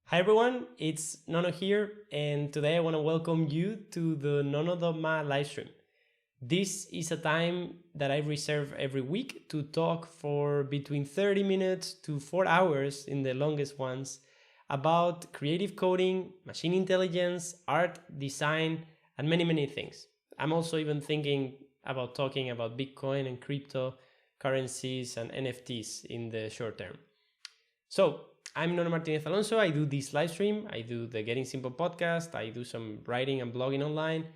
Hi everyone, it's Nono here, and today I want to welcome you to the Nono.MA livestream. This is a time that I reserve every week to talk for between 30 minutes to 4 hours in the longest ones about creative coding, machine intelligence, art, design, and many things. I'm also even thinking about talking about Bitcoin and cryptocurrencies and NFTs in the short term. So I'm Nono Martinez Alonso. I do this live stream. I do the Getting Simple podcast. I do some writing and blogging online.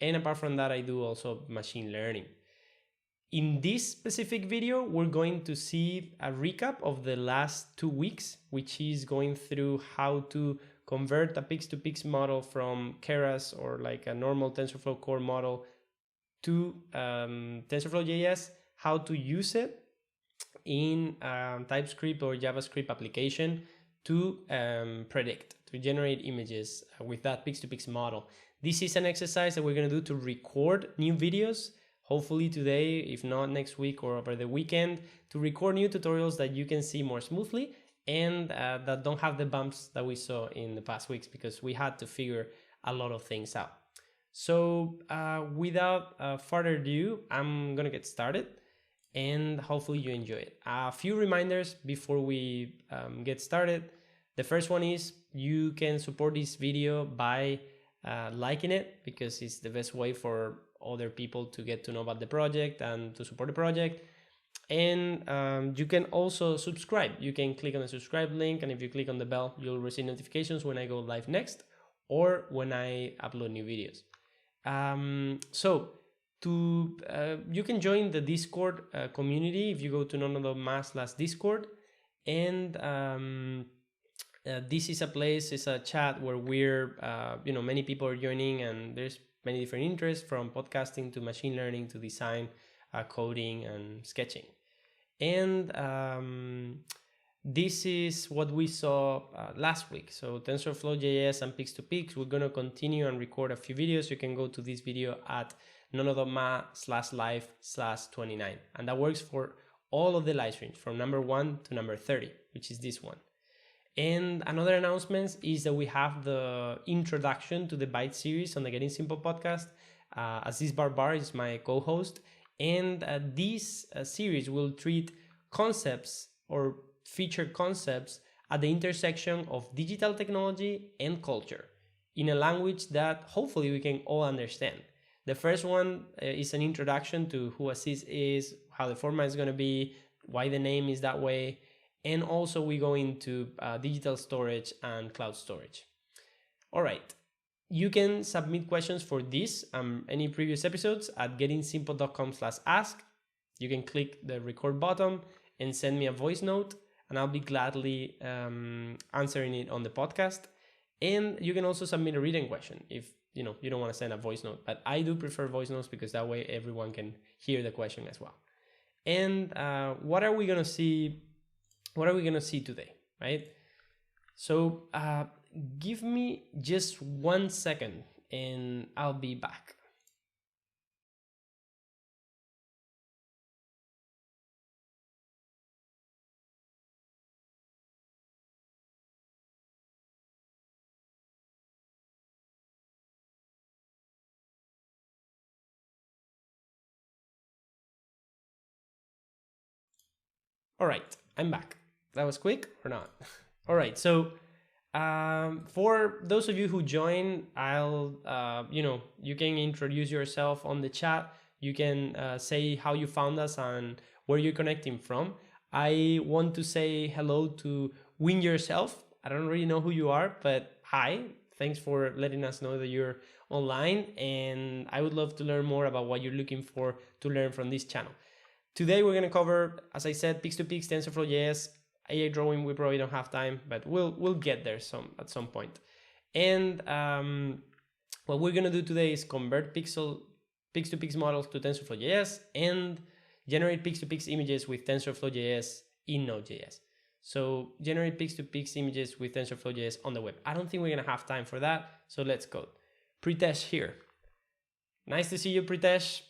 And apart from that, I do also machine learning. In this specific video, we're going to see a recap of the last 2 weeks, which is going through how to convert a pix-to-pix model from Keras or like a normal TensorFlow core model to TensorFlow.js, how to use it in TypeScript or JavaScript application to generate images with that pix-to-pix model. This is an exercise that we're going to do to record new videos, hopefully today, if not next week or over the weekend, to record new tutorials that you can see more smoothly and that don't have the bumps that we saw in the past weeks, because we had to figure a lot of things out. So without further ado, I'm going to get started, and hopefully you enjoy it. A few reminders before we get started. The first one is you can support this video by liking it, because it's the best way for other people to get to know about the project and to support the project. And you can also subscribe. You can click on the subscribe link, and if you click on the bell, you'll receive notifications when I go live next or when I upload new videos. You can join the Discord community if you go to Nono.MA/Discord, and this is a place, it's a chat where we're many people are joining, and there's many different interests, from podcasting to machine learning to design, coding and sketching. And this is what we saw last week. So TensorFlow.js and pix-to-pix, we're going to continue and record a few videos. You can go to this video at Nono.MA/live/29, and that works for all of the live streams from number 1 to number 30, which is this one. And another announcement is that we have the introduction to the Bytes series on the Getting Simple podcast. Aziz Barbar is my co-host, and this series will treat concepts or feature concepts at the intersection of digital technology and culture in a language that hopefully we can all understand. The first one is an introduction to who Aziz is, how the format is going to be, why the name is that way, and also we go into digital storage and cloud storage. All right, you can submit questions for this any previous episodes at gettingsimple.com/ask. You can click the record button and send me a voice note, and I'll be gladly answering it on the podcast. And you can also submit a written question if you don't want to send a voice note, but I do prefer voice notes because that way everyone can hear the question as well. And what are we gonna see today, right? So give me just 1 second and I'll be back. All right, I'm back. That was quick or not? All right, so for those of you who join, you can introduce yourself on the chat. You can say how you found us and where you're connecting from. I want to say hello to Win Yourself. I don't really know who you are, but hi. Thanks for letting us know that you're online, and I would love to learn more about what you're looking for to learn from this channel. Today we're going to cover, as I said, pix-to-pix, TensorFlow.js, AI drawing. We probably don't have time, but we'll get there at some point. And what we're going to do today is convert pix-to-pix models to TensorFlow.js and generate pix-to-pix images with TensorFlow.js in Node.js. So generate pix-to-pix images with TensorFlow.js on the web. I don't think we're going to have time for that, so let's code. Pritesh here. Nice to see you, Pritesh.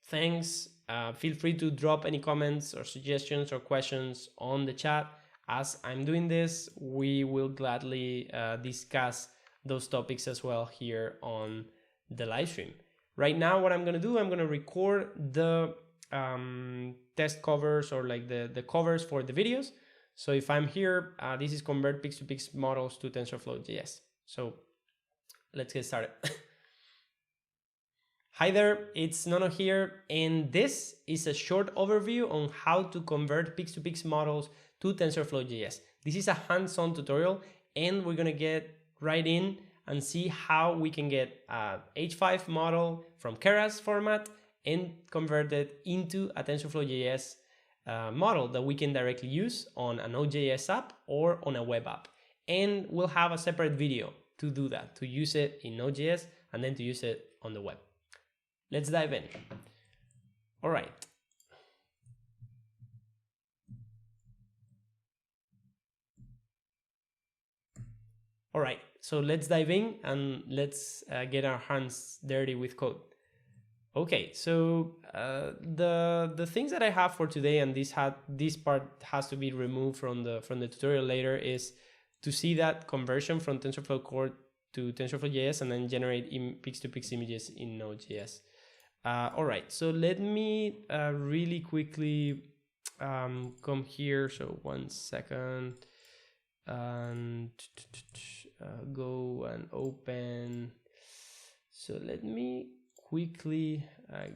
Thanks. Feel free to drop any comments or suggestions or questions on the chat. as I'm doing this, we will gladly discuss those topics as well here on the live stream. Right now, what I'm going to do, I'm going to record the test covers, or like the covers for the videos. So if I'm here, this is convert pix-to-pix models to TensorFlow.js. So let's get started. Hi there, it's Nono here, and this is a short overview on how to convert pix-to-pix models to TensorFlow.js. This is a hands-on tutorial, and we're gonna get right in and see how we can get a H5 model from Keras format and convert it into a TensorFlow.js model that we can directly use on a Node.js app or on a web app. And we'll have a separate video to do that, to use it in Node.js and then to use it on the web. Let's dive in. All right. All right, so let's dive in and let's get our hands dirty with code. Okay, so the things that I have for today, and this part has to be removed from the tutorial later, is to see that conversion from TensorFlow core to TensorFlow.js and then generate pix-to-pix images in Node.js. All right, so let me really quickly come here. So 1 second, and go and open. So let me quickly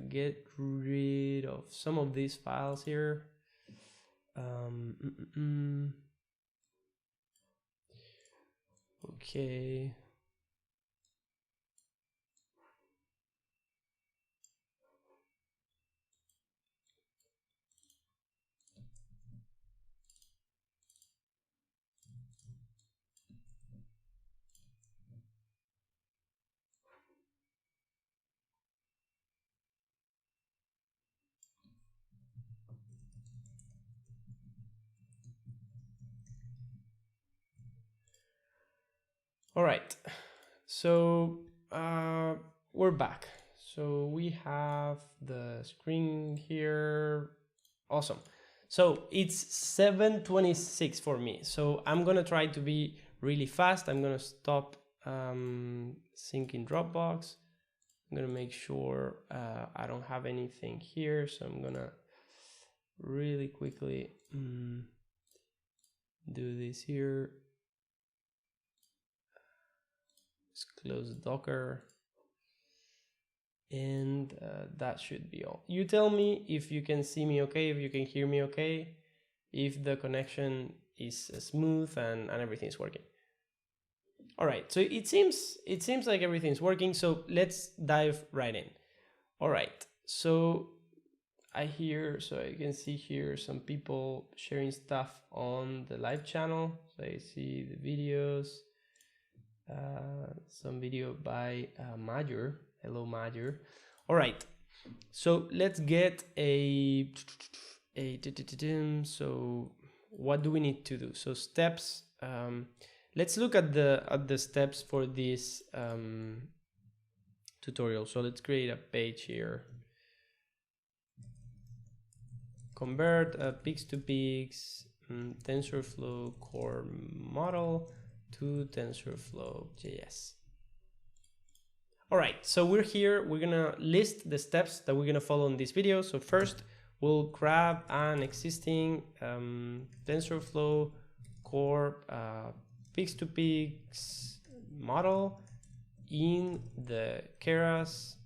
get rid of some of these files here. Okay. All right, so we're back. So we have the screen here. Awesome. So it's 7:26 for me. So I'm gonna try to be really fast. I'm gonna stop syncing Dropbox. I'm gonna make sure I don't have anything here. So I'm gonna really quickly do this here. Let's close Docker. And that should be all. You tell me if you can see me okay, if you can hear me okay, if the connection is smooth and everything's working. All right, so it seems like everything's working, so let's dive right in. All right, so I can see here some people sharing stuff on the live channel. So I see the videos, some video by Major. Hello, Major. All right, so let's get so what do we need to do? So steps. Let's look at the steps for this tutorial. So let's create a page here. Convert a pix-to-pix TensorFlow core model to TensorFlow.js. All right, so we're here. We're gonna list the steps that we're gonna follow in this video. So first, we'll grab an existing TensorFlow core pix-to-pix model in the Keras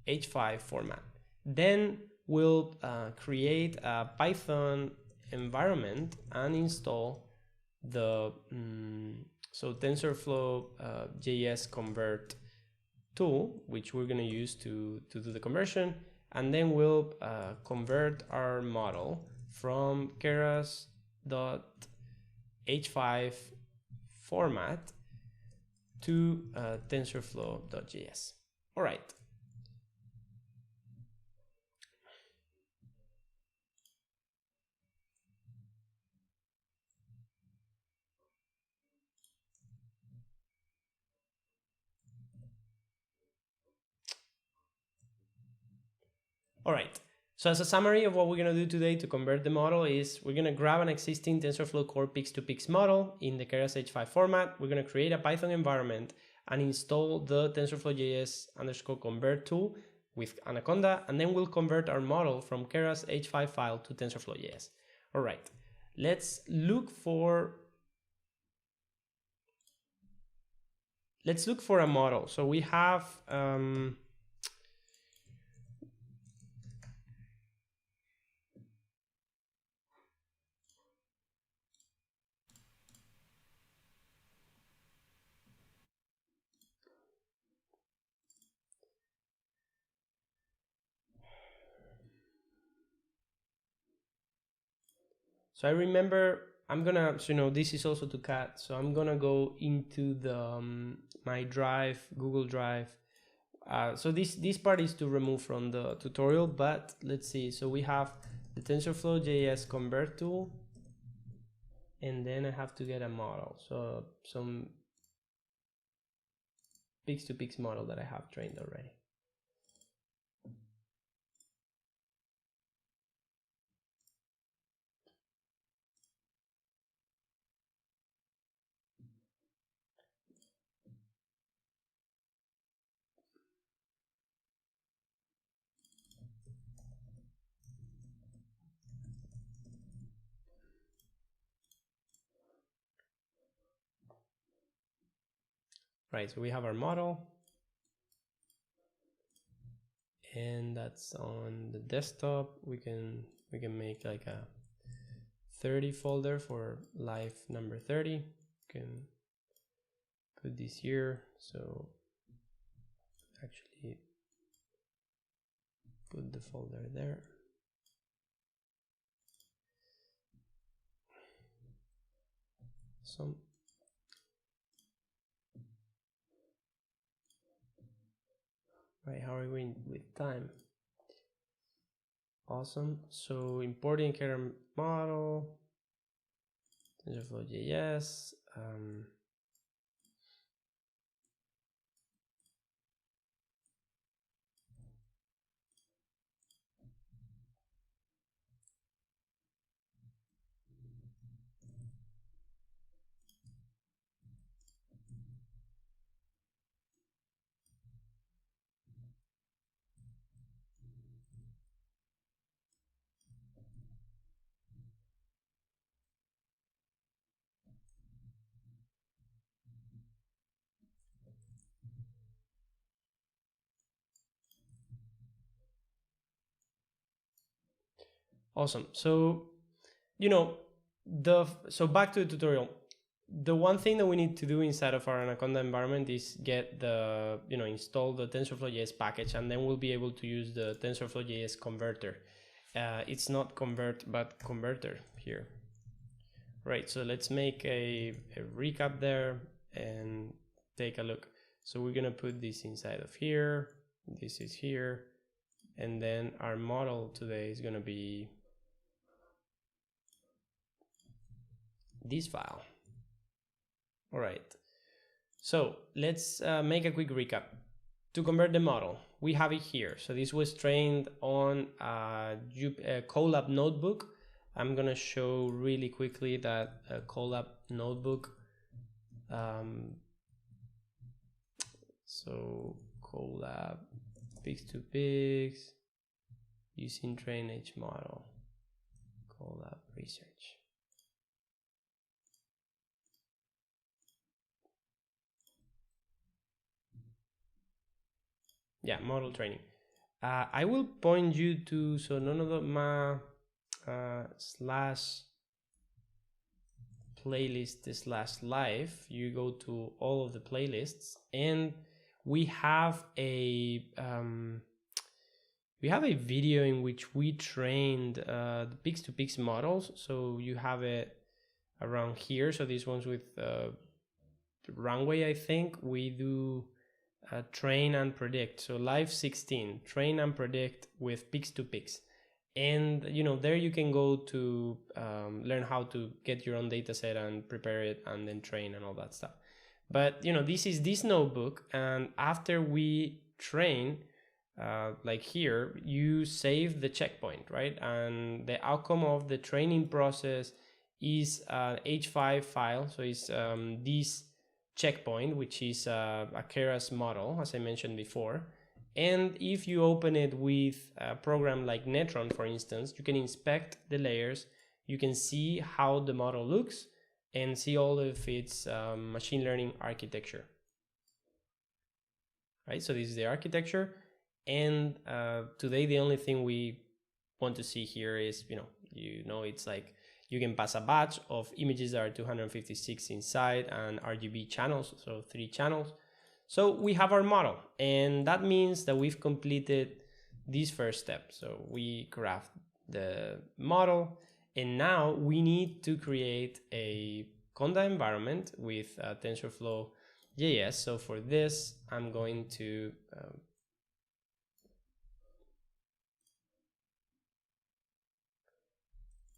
H5 format. Then we'll create a Python environment and install the TensorFlow.js convert tool, which we're going to use to do the conversion, and then we'll convert our model from Keras.h5 format to TensorFlow.js. All right. All right, So as a summary of what we're going to do today to convert the model is we're going to grab an existing TensorFlow core pix-to-pix model in the Keras H5 format. We're going to create a Python environment and install the TensorFlow.js _ convert tool with Anaconda, and then we'll convert our model from Keras H5 file to TensorFlow.js. All right, let's look for a model. So we have so I remember I'm gonna, so this is also to cut, so I'm gonna go into the my drive, Google Drive. So this part is to remove from the tutorial, but let's see. So we have the TensorFlow.js convert tool, and then I have to get a model. So some pix-to-pix model that I have trained already. Right, so we have our model, and that's on the desktop. We can make like a 30 folder for live number 30. We can put this here, so actually put the folder there. Some right, how are we with time? Awesome. So importing Keras model, TensorFlow.js. Awesome. So, so back to the tutorial. The one thing that we need to do inside of our Anaconda environment is get the, install the TensorFlow.js package, and then we'll be able to use the TensorFlow.js converter. It's not convert, but converter here. Right, so let's make a recap there and take a look. So we're gonna put this inside of here, this is here, and then our model today is gonna be this file. All right, so let's make a quick recap. To convert the model, we have it here. So this was trained on a Colab notebook. I'm gonna show really quickly that Colab notebook. So Colab pix-to-pix using train H model, Colab research. Yeah, model training. I will point you to, so Nono.MA /playlist/live. You go to all of the playlists, and we have a video in which we trained the pix-to-pix models. So you have it around here. So these ones with runway, I think we do train and predict. So live 16, train and predict with pix-to-pix. And there you can go to learn how to get your own data set and prepare it and then train and all that stuff. But this is this notebook, and after we train, like here, you save the checkpoint, right? And the outcome of the training process is an H5 file. So it's this checkpoint, which is a Keras model, as I mentioned before. And if you open it with a program like Netron, for instance, you can inspect the layers. You can see how the model looks and see all of its machine learning architecture. Right, so this is the architecture. And today the only thing we want to see here is, it's like you can pass a batch of images that are 256 inside and RGB channels, so 3 channels. So we have our model, and that means that we've completed this first step. So we craft the model, and now we need to create a Conda environment with TensorFlow.js. So for this, I'm going to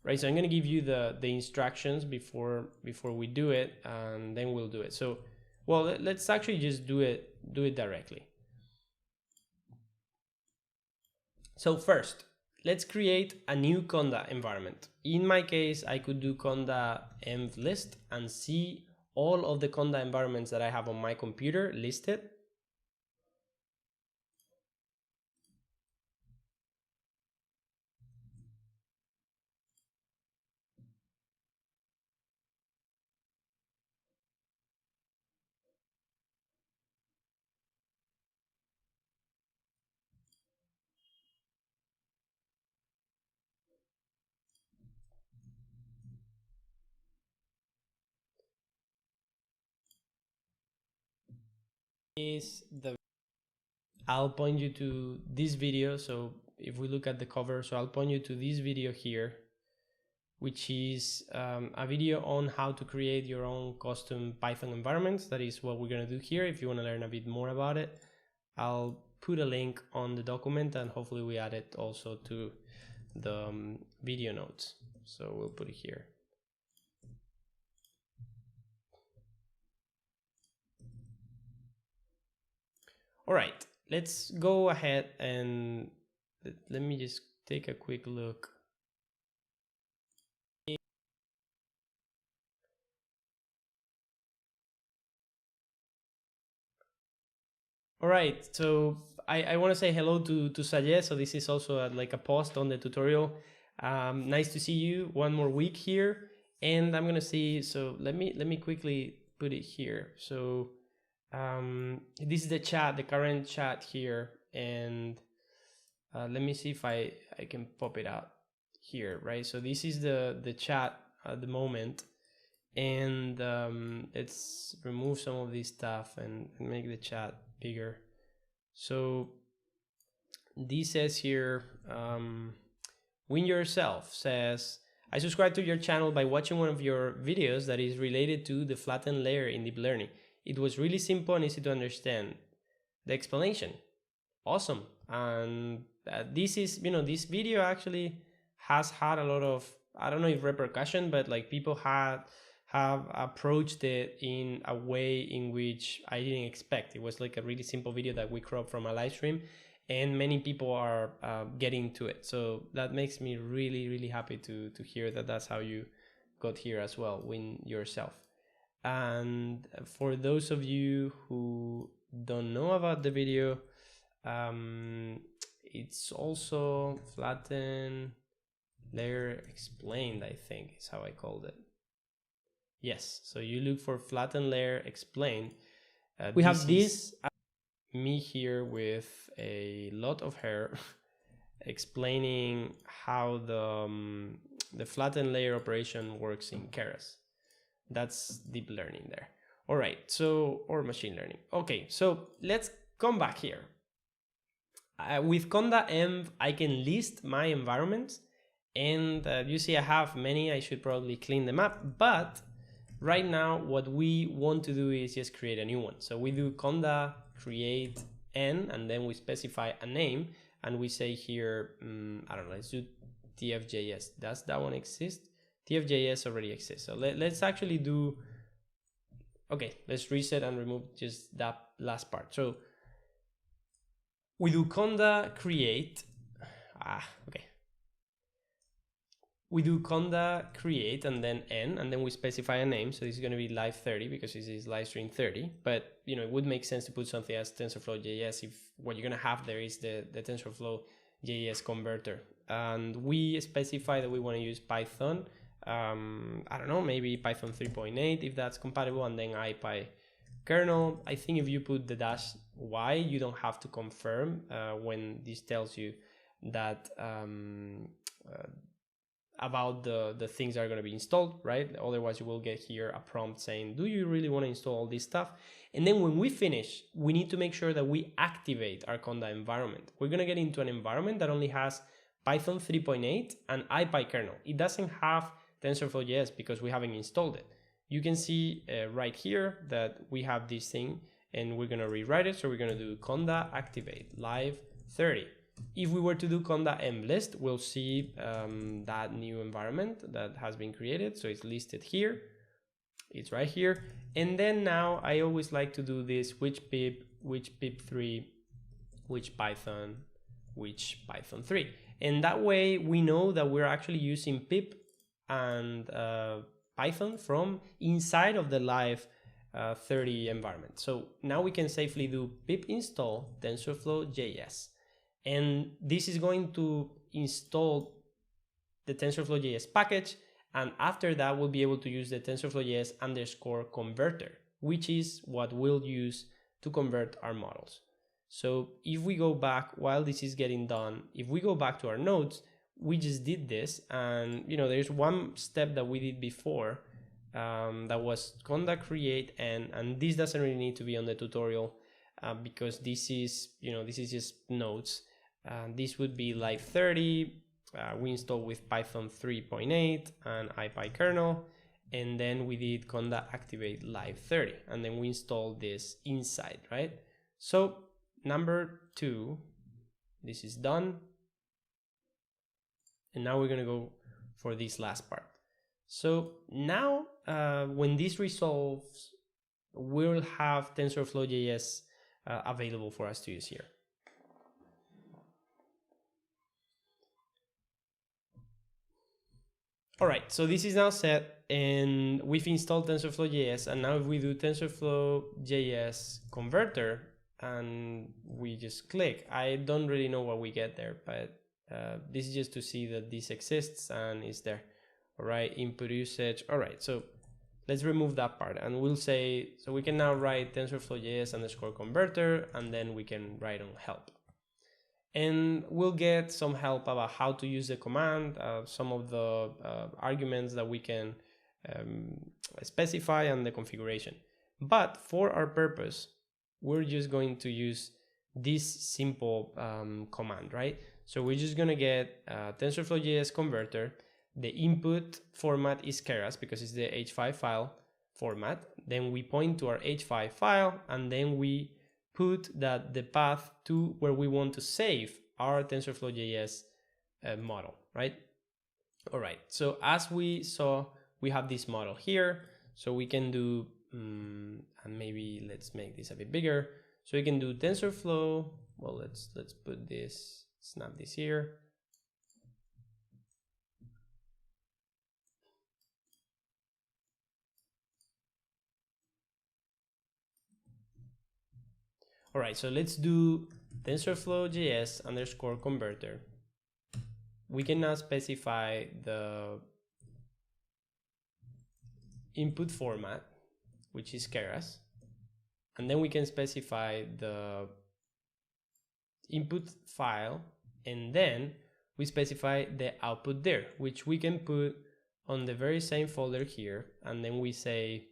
right, so I'm going to give you the instructions before we do it, and then we'll do it. So, well, let's actually just do it directly. So first, let's create a new Conda environment. In my case, I could do Conda env list and see all of the Conda environments that I have on my computer listed. I'll point you to this video. So if we look at the cover, so I'll point you to this video here, which is a video on how to create your own custom Python environments. That is what we're going to do here. If you want to learn a bit more about it, I'll put a link on the document, and hopefully we add it also to the video notes. So we'll put it here. All right, let's go ahead and let me just take a quick look. All right, so I want to say hello to Sajed. So this is also like a post on the tutorial. Nice to see you one more week here. And I'm gonna see, so let me quickly put it here. So this is the chat, the current chat here. And let me see if I can pop it out here, right? So this is the chat at the moment. And let's remove some of this stuff and make the chat bigger. So this says here, Win Yourself says, I subscribe to your channel by watching one of your videos that is related to the flattened layer in deep learning. It was really simple and easy to understand. The explanation, awesome. And this is, this video actually has had a lot of, I don't know if repercussion, but like people have approached it in a way in which I didn't expect. It was like a really simple video that we cropped from a live stream, and many people are getting to it. So that makes me really, really happy to hear that that's how you got here as well, Win Yourself. And for those of you who don't know about the video, it's also Flatten Layer Explained, I think is how I called it. Yes, so you look for Flatten Layer Explained. We have this, me here with a lot of hair explaining how the flatten layer operation works in Keras. That's deep learning there. All right, so, or machine learning. Okay, so let's come back here. With Conda env, I can list my environments, and you see I have many. I should probably clean them up, but right now what we want to do is just create a new one. So we do Conda create n, and then we specify a name, and we say here, I don't know, let's do TF.js. Does that one exist? TF.js already exists. So let's actually do, okay, let's reset and remove just that last part. So We do conda create. Okay. We do conda create and then n, and then we specify a name. So this is going to be live 30 because this is live stream 30. But it would make sense to put something as TensorFlow.js if what you're going to have there is the TensorFlow.js converter. And we specify that we want to use Python. I don't know, maybe Python 3.8 if that's compatible, and then IPy kernel. I think if you put the -y, you don't have to confirm when this tells you that about the things that are going to be installed, right? Otherwise you will get here a prompt saying, do you really want to install all this stuff? And then when we finish, we need to make sure that we activate our conda environment. We're going to get into an environment that only has Python 3.8 and IPy kernel. It doesn't have TensorFlow.js because we haven't installed it. You can see right here that we have this thing and we're going to rewrite it. So we're going to do conda activate live 30. If we were to do conda mlist, we'll see that new environment that has been created. So it's listed here. It's right here. And then now I always like to do this, which pip3, which Python 3. And that way we know that we're actually using pip and Python from inside of the live 30 environment. So now we can safely do pip install TensorFlow.js. And this is going to install the TensorFlow.js package. And after that, we'll be able to use the TensorFlow.js _ converter, which is what we'll use to convert our models. So if we go back while this is getting done, if we go back to our nodes, we just did this. And there's one step that we did before that was conda create, and this doesn't really need to be on the tutorial because this is just nodes. This would be live 30. We installed with Python 3.8 and IPy kernel, and then we did conda activate live 30, and then we installed this inside, right? So number 2, this is done, and now we're gonna go for this last part. So now when this resolves, we'll have TensorFlow.js available for us to use here. All right, so this is now set and we've installed TensorFlow.js, and now if we do TensorFlow.js converter and we just click, I don't really know what we get there, but this is just to see that this exists and is there. All right, input usage. All right, so let's remove that part and we'll say, so we can now write TensorFlow.js _ converter, and then we can write on help. And we'll get some help about how to use the command, some of the arguments that we can specify, and the configuration. But for our purpose, we're just going to use this simple command, right? So we're just going to get TensorFlow.js converter. The input format is Keras because it's the H5 file format. Then we point to our H5 file, and then we put that the path to where we want to save our TensorFlow.js model, right? All right, so as we saw, we have this model here. So we can do, and maybe let's make this a bit bigger. So we can do TensorFlow. Well, let's put this, snap this here. All right, so let's do TensorFlow.js _ converter. We can now specify the input format, which is Keras, and then we can specify the input file, and then we specify the output there, which we can put on the very same folder here, and then we say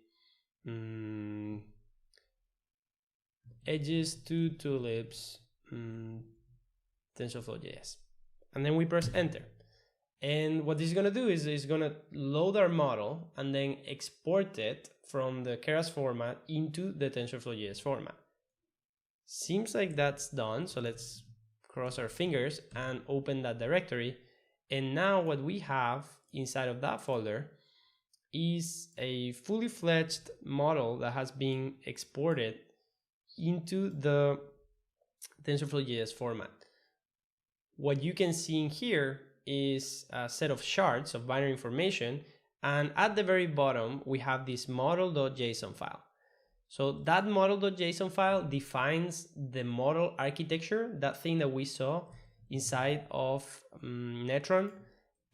edges to tulips TensorFlow.js, and then we press enter. And what this is going to do is it's going to load our model and then export it from the Keras format into the TensorFlow.js format. Seems like that's done, so let's cross our fingers and open that directory. And now what we have inside of that folder is a fully fledged model that has been exported into the TensorFlow.js format. What you can see in here is a set of shards of binary information, and at the very bottom we have this model.json file. So that model.json file defines the model architecture, that thing that we saw inside of Netron,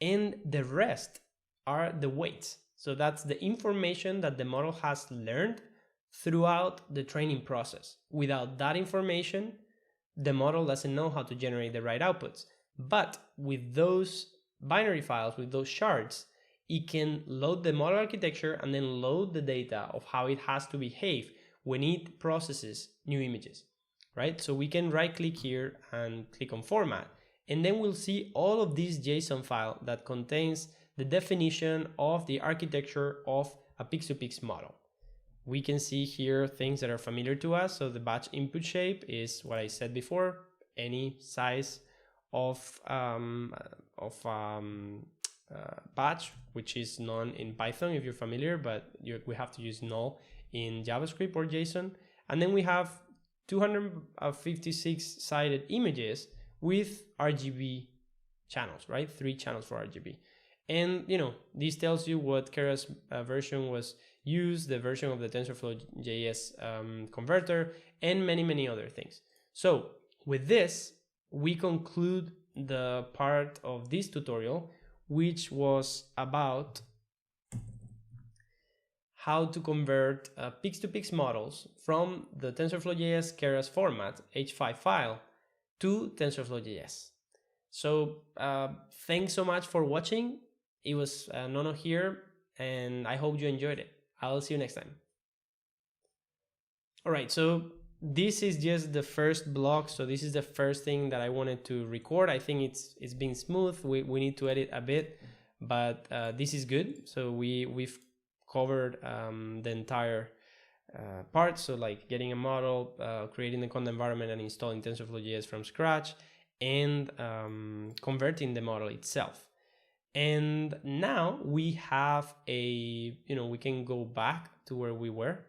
and the rest are the weights. So that's the information that the model has learned throughout the training process. Without that information, the model doesn't know how to generate the right outputs. But with those binary files, with those shards, it can load the model architecture and then load the data of how it has to behave when it processes new images, right? So we can right click here and click on format, and then we'll see all of this JSON file that contains the definition of the architecture of a pix-to-pix model. We can see here things that are familiar to us. So the batch input shape is what I said before, any size of batch, which is none in Python if you're familiar, but we have to use null in JavaScript or JSON. And then we have 256 sided images with RGB channels, right? 3 channels for RGB. And this tells you what Kera's version was used, the version of the TensorFlow.js converter, and many other things. So with this, we conclude the part of this tutorial, which was about how to convert pix-to-pix models from the TensorFlow.js Keras format, H5 file, to TensorFlow.js. So thanks so much for watching. It was Nono here, and I hope you enjoyed it. I'll see you next time. All right, so this is just the first block. So this is the first thing that I wanted to record. I think it's been smooth. We need to edit a bit, but this is good. So we've covered the entire part. So like getting a model, creating the content environment, and installing TensorFlow.js from scratch, and converting the model itself. And now we have we can go back to where we were.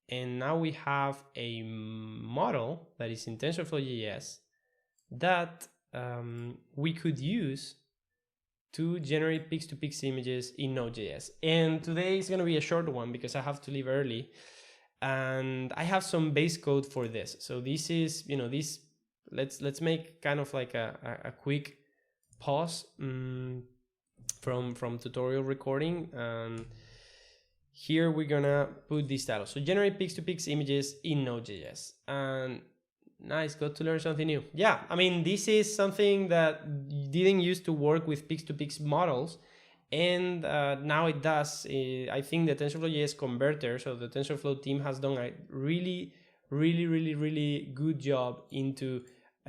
And now we have a model that is in TensorFlow.js that we could use to generate pix-to-pix images in Node.js. And today is going to be a short one because I have to leave early. And I have some base code for this. So this is, let's make kind of like a quick pause from tutorial recording. And here we're gonna put this title. So generate pix-to-pix images in Node.js. And nice, got to learn something new. Yeah, I mean, this is something that didn't used to work with pix-to-pix models. And now it does. I think the TensorFlow.js converter, so the TensorFlow team has done a really good job into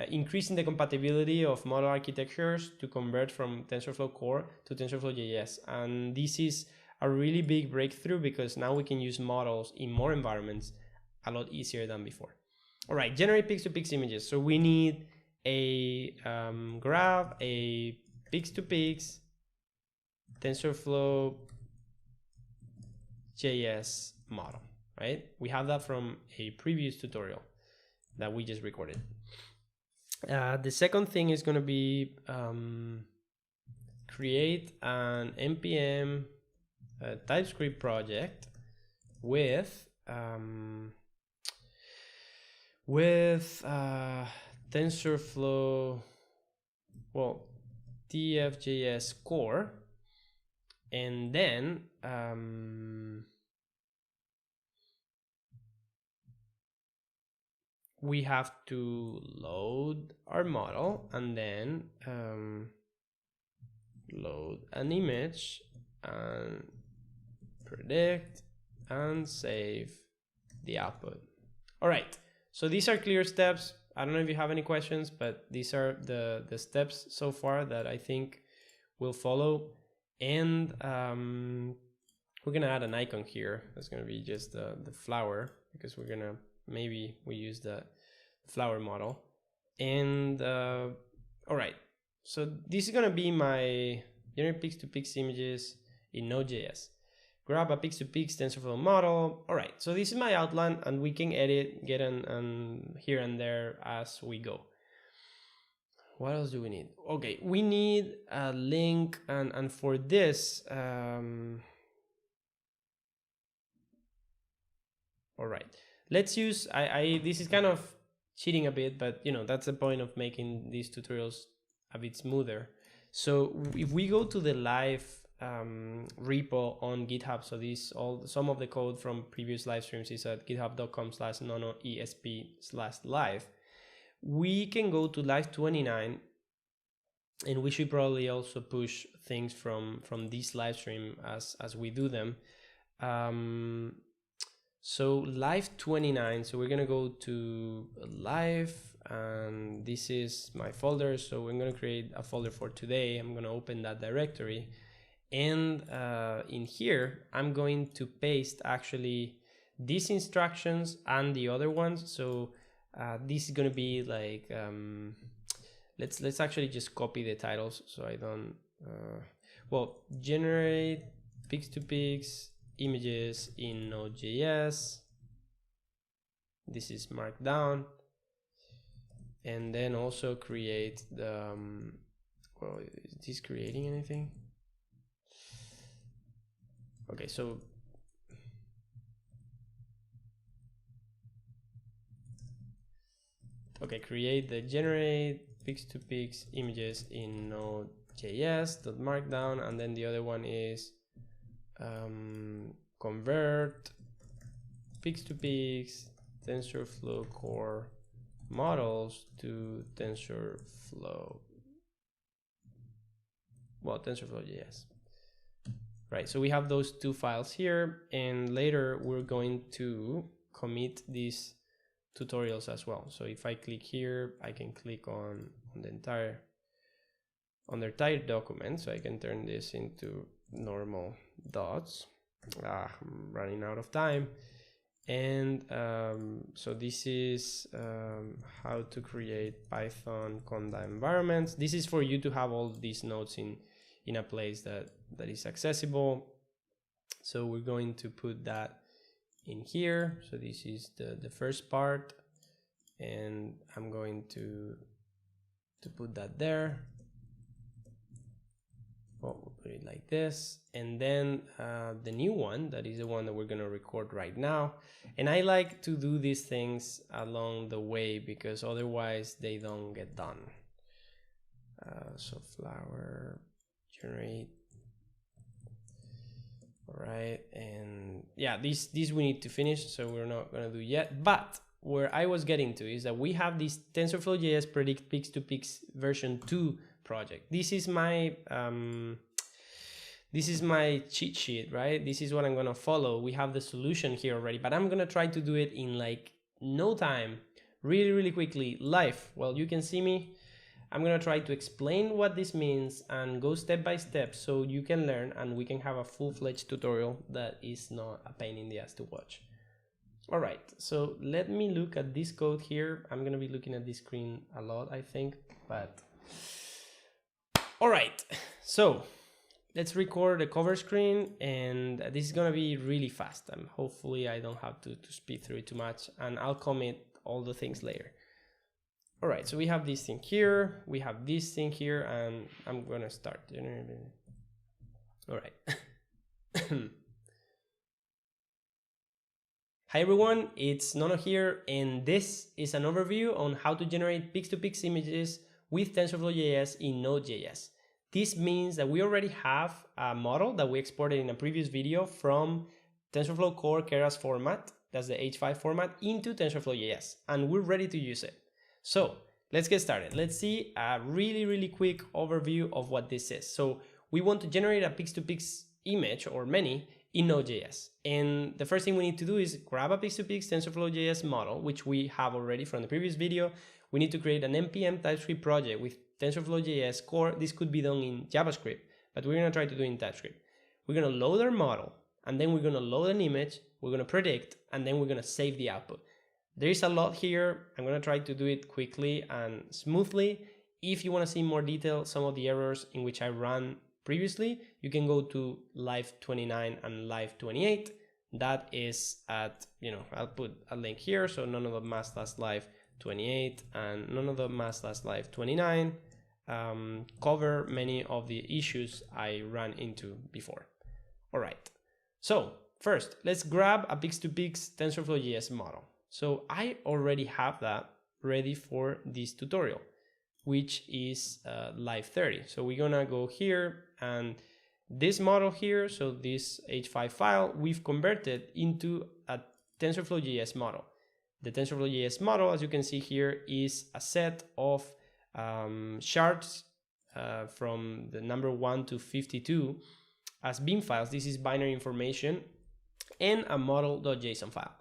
increasing the compatibility of model architectures to convert from TensorFlow Core to TensorFlow.js. And this is a really big breakthrough because now we can use models in more environments a lot easier than before. All right, generate pix-to-pix images. So we need a graph, a pix-to-pix, TensorFlow.js model, right? We have that from a previous tutorial that we just recorded. The second thing is going to be create an npm TypeScript project with TensorFlow, TF.js core, and then we have to load our model and then load an image and predict and save the output. All right, so these are clear steps. I don't know if you have any questions, but these are the steps so far that I think will follow. And we're gonna add an icon here. That's gonna be just the flower, because we're gonna maybe we use the flower model. And all right, so this is gonna be my generate pix-to-pix images in Node.js. grab a pix-to-pix TensorFlow model. All right, so this is my outline, and we can edit, get an here and there as we go. What else do we need? Okay, we need a link, and for this, all right, let's use, this is kind of cheating a bit, but you know, that's the point of making these tutorials a bit smoother. So if we go to the live repo on GitHub, so some of the code from previous live streams is at github.com/nonoesp/live. We can go to live 29, and we should probably also push things from this live stream as we do them. So live 29, so we're gonna go to live, and this is my folder. So we're gonna create a folder for today. I'm gonna open that directory, and in here, I'm going to paste actually these instructions and the other ones. So this is gonna be like, let's actually just copy the titles so I don't, well, generate pix-to-pix images in Node.js. This is markdown, and then also create the, well, is this creating anything? Okay, so okay, create the generate pix-to-pix images in Node.js.markdown, and then the other one is convert pix-to-pix TensorFlow core models to TensorFlow, well, TensorFlow.js. Right, so we have those two files here, and later we're going to commit these tutorials as well. So if I click here, I can click on the entire document, so I can turn this into normal dots. I'm running out of time. And so this is how to create Python conda environments. This is for you to have all these nodes in a place that is accessible. So we're going to put that in here. So this is the first part, and I'm going to put that there. Well, we'll put it like this, and then the new one, that is the one that we're going to record right now. And I like to do these things along the way because otherwise they don't get done. So flower generate. All right, and yeah, these we need to finish, so we're not going to do yet. But where I was getting to is that we have this TensorFlow.js predict pix-to-pix version 2 project. This is my cheat sheet, right? This is what I'm gonna follow. We have the solution here already, but I'm gonna try to do it in like no time, really quickly, live. Well, you can see me. I'm gonna try to explain what this means and go step by step so you can learn and we can have a full-fledged tutorial that is not a pain in the ass to watch. All right, so let me look at this code here. I'm gonna be looking at this screen a lot, I think, but all right, so let's record the cover screen, and this is gonna be really fast, and hopefully I don't have to speed through it too much, and I'll commit all the things later. All right, so we have this thing here, we have this thing here, and I'm gonna start. All right. Hi everyone, it's Nono here, and this is an overview on how to generate pix-to-pix images with TensorFlow.js in Node.js. This means that we already have a model that we exported in a previous video from TensorFlow core Keras format, that's the H5 format, into TensorFlow.js, and we're ready to use it. So let's get started. Let's see a really quick overview of what this is. So we want to generate a pix-to-pix image or many in Node.js. And the first thing we need to do is grab a pix-to-pix TensorFlow.js model, which we have already from the previous video. We need to create an npm TypeScript project with TensorFlow.js core. This could be done in JavaScript, but we're gonna try to do it in TypeScript. We're gonna load our model, and then we're gonna load an image, we're gonna predict, and then we're gonna save the output. There is a lot here. I'm gonna try to do it quickly and smoothly. If you wanna see more detail, some of the errors in which I ran previously, you can go to live 29 and live 28. That is at, I'll put a link here. So Nono.MA/live 28 and Nono.MA/live 29 cover many of the issues I ran into before. All right. So first, let's grab a Pix2Pix TensorFlow.js model. So I already have that ready for this tutorial, which is live 30. So we're gonna go here, and this model here, so this H5 file, we've converted into a TensorFlow.js model. The TensorFlow.js model, as you can see here, is a set of shards from the number 1 to 52 as bin files. This is binary information, and a model.json file.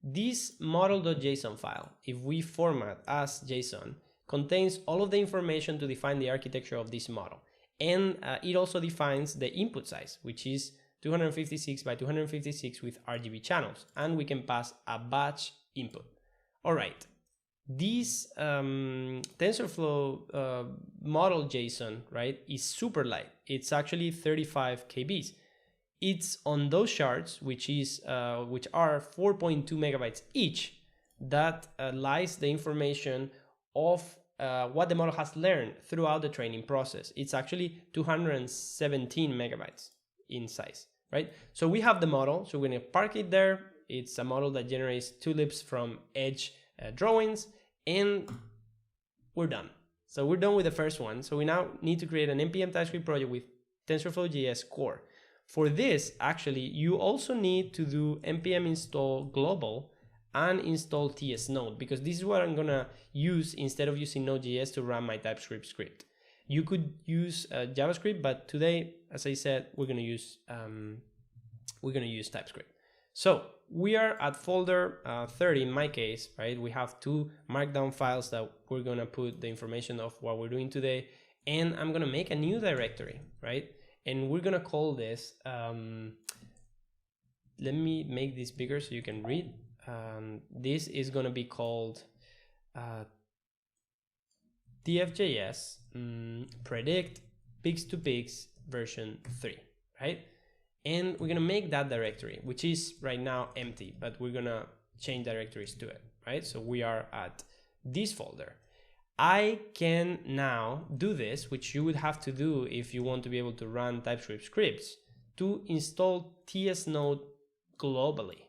This model.json file, if we format as JSON, contains all of the information to define the architecture of this model. And it also defines the input size, which is 256 by 256 with RGB channels. And we can pass a batch input. All right. This TensorFlow model JSON, right, is super light. It's actually 35 kbs. It's on those shards, which are 4.2 megabytes each, that lies the information of what the model has learned throughout the training process. It's actually 217 megabytes in size, right? So we have the model, so we're gonna park it there. It's a model that generates tulips from edge drawings, and we're done. So we're done with the first one. So we now need to create an npm TypeScript project with TensorFlow.js core. For this, actually, you also need to do npm install global and install tsnode, because this is what I'm gonna use instead of using Node.js to run my TypeScript script. You could use JavaScript, but today, as I said, we're gonna use TypeScript. So we are at folder 30 in my case, right? We have 2 markdown files that we're gonna put the information of what we're doing today, and I'm gonna make a new directory, right? And we're gonna call this, let me make this bigger so you can read. This is gonna be called tf.js predict Pix2Pix version 3, right? And we're gonna make that directory, which is right now empty, but we're gonna change directories to it, right? So we are at this folder. I can now do this, which you would have to do if you want to be able to run TypeScript scripts, to install tsnode globally.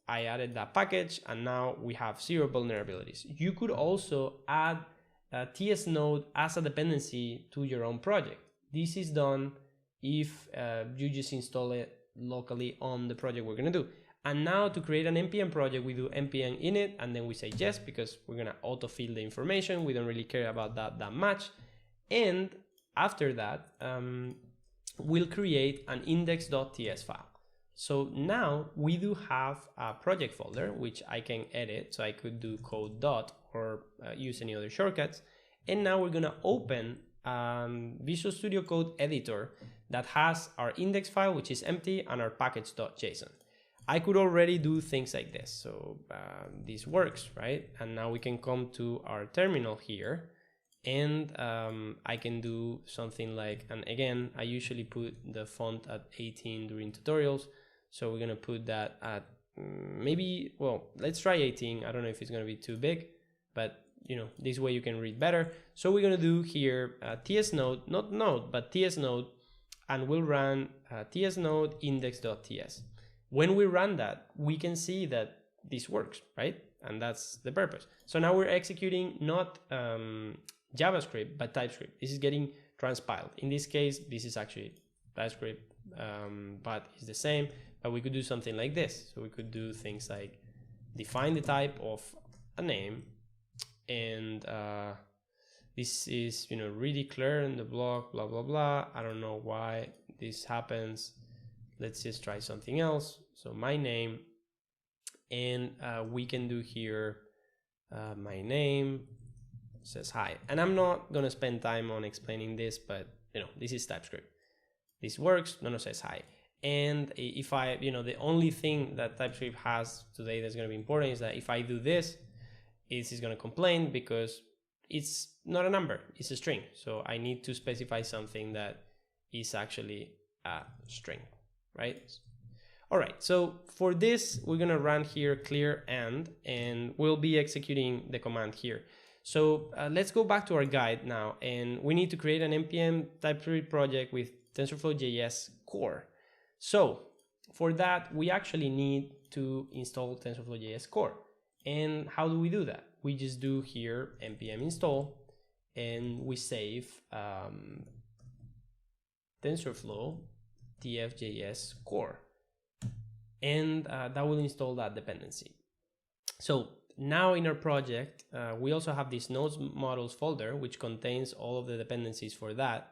I added that package, and now we have 0 vulnerabilities. You could also add tsnode as a dependency to your own project. This is done if you just install it locally on the project we're gonna do. And now to create an npm project, we do npm init, and then we say yes, because we're gonna autofill the information. We don't really care about that much. And after that, we'll create an index.ts file. So now we do have a project folder, which I can edit. So I could do code dot or use any other shortcuts. And now we're gonna open Visual Studio Code editor that has our index file, which is empty, and our package.json. I could already do things like this. So this works, right? And now we can come to our terminal here, and I can do something like, and again, I usually put the font at 18 during tutorials. So we're gonna put that at maybe, well, let's try 18. I don't know if it's gonna be too big, but this way you can read better. So we're gonna do here tsnode, not node, but tsnode, and we'll run tsnode index.ts. When we run that, we can see that this works, right? And that's the purpose. So now we're executing not JavaScript, but TypeScript. This is getting transpiled. In this case, this is actually TypeScript, but it's the same. But we could do something like this. So we could do things like define the type of a name, and this is redeclare in the block, blah blah blah. I don't know why this happens. Let's just try something else. So my name, and we can do here my name says hi. And I'm not gonna spend time on explaining this, but this is TypeScript. This works. Nono says hi. And if I, the only thing that TypeScript has today that's gonna be important is that if I do this, it's gonna complain because it's not a number, it's a string. So I need to specify something that is actually a string, right? All right, so for this, we're gonna run here clear end, and we'll be executing the command here. So let's go back to our guide now, and we need to create an npm TypeScript project with TensorFlow.js core. So for that, we actually need to install TensorFlow.js core. And how do we do that? We just do here npm install, and we save TensorFlow tf.js core. And that will install that dependency. So now in our project, we also have this nodes models folder, which contains all of the dependencies for that.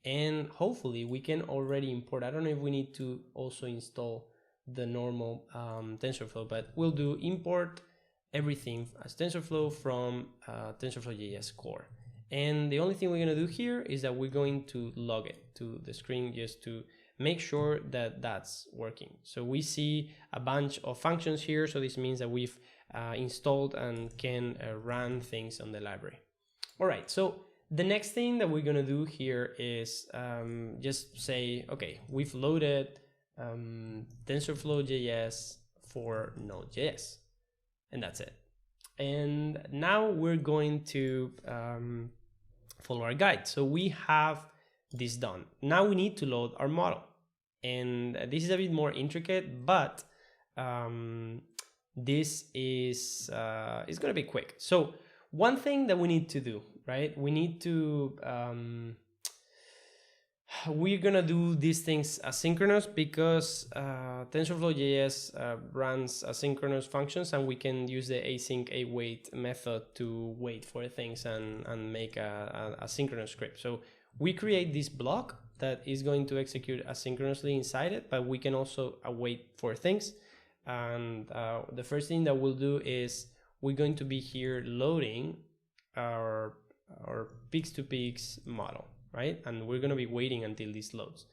And hopefully we can already import. I don't know if we need to also install the normal TensorFlow, but we'll do import everything as TensorFlow from TensorFlow.js core. And the only thing we're going to do here is that we're going to log it to the screen just to make sure that that's working. So we see a bunch of functions here. So this means that we've installed and can run things on the library. All right, so the next thing that we're gonna do here is just say, okay, we've loaded TensorFlow.js for Node.js, and that's it. And now we're going to follow our guide. So we have this done. Now we need to load our model. And this is a bit more intricate, but this is going to be quick. So one thing that we need to do, right? We need to, we're going to do these things asynchronous because TensorFlow.js runs asynchronous functions, and we can use the async await method to wait for things and make a synchronous script. So we create this block that is going to execute asynchronously inside it, but we can also await for things. And the first thing that we'll do is we're going to be here loading our pigs-to-pigs model, right? And we're going to be waiting until this loads.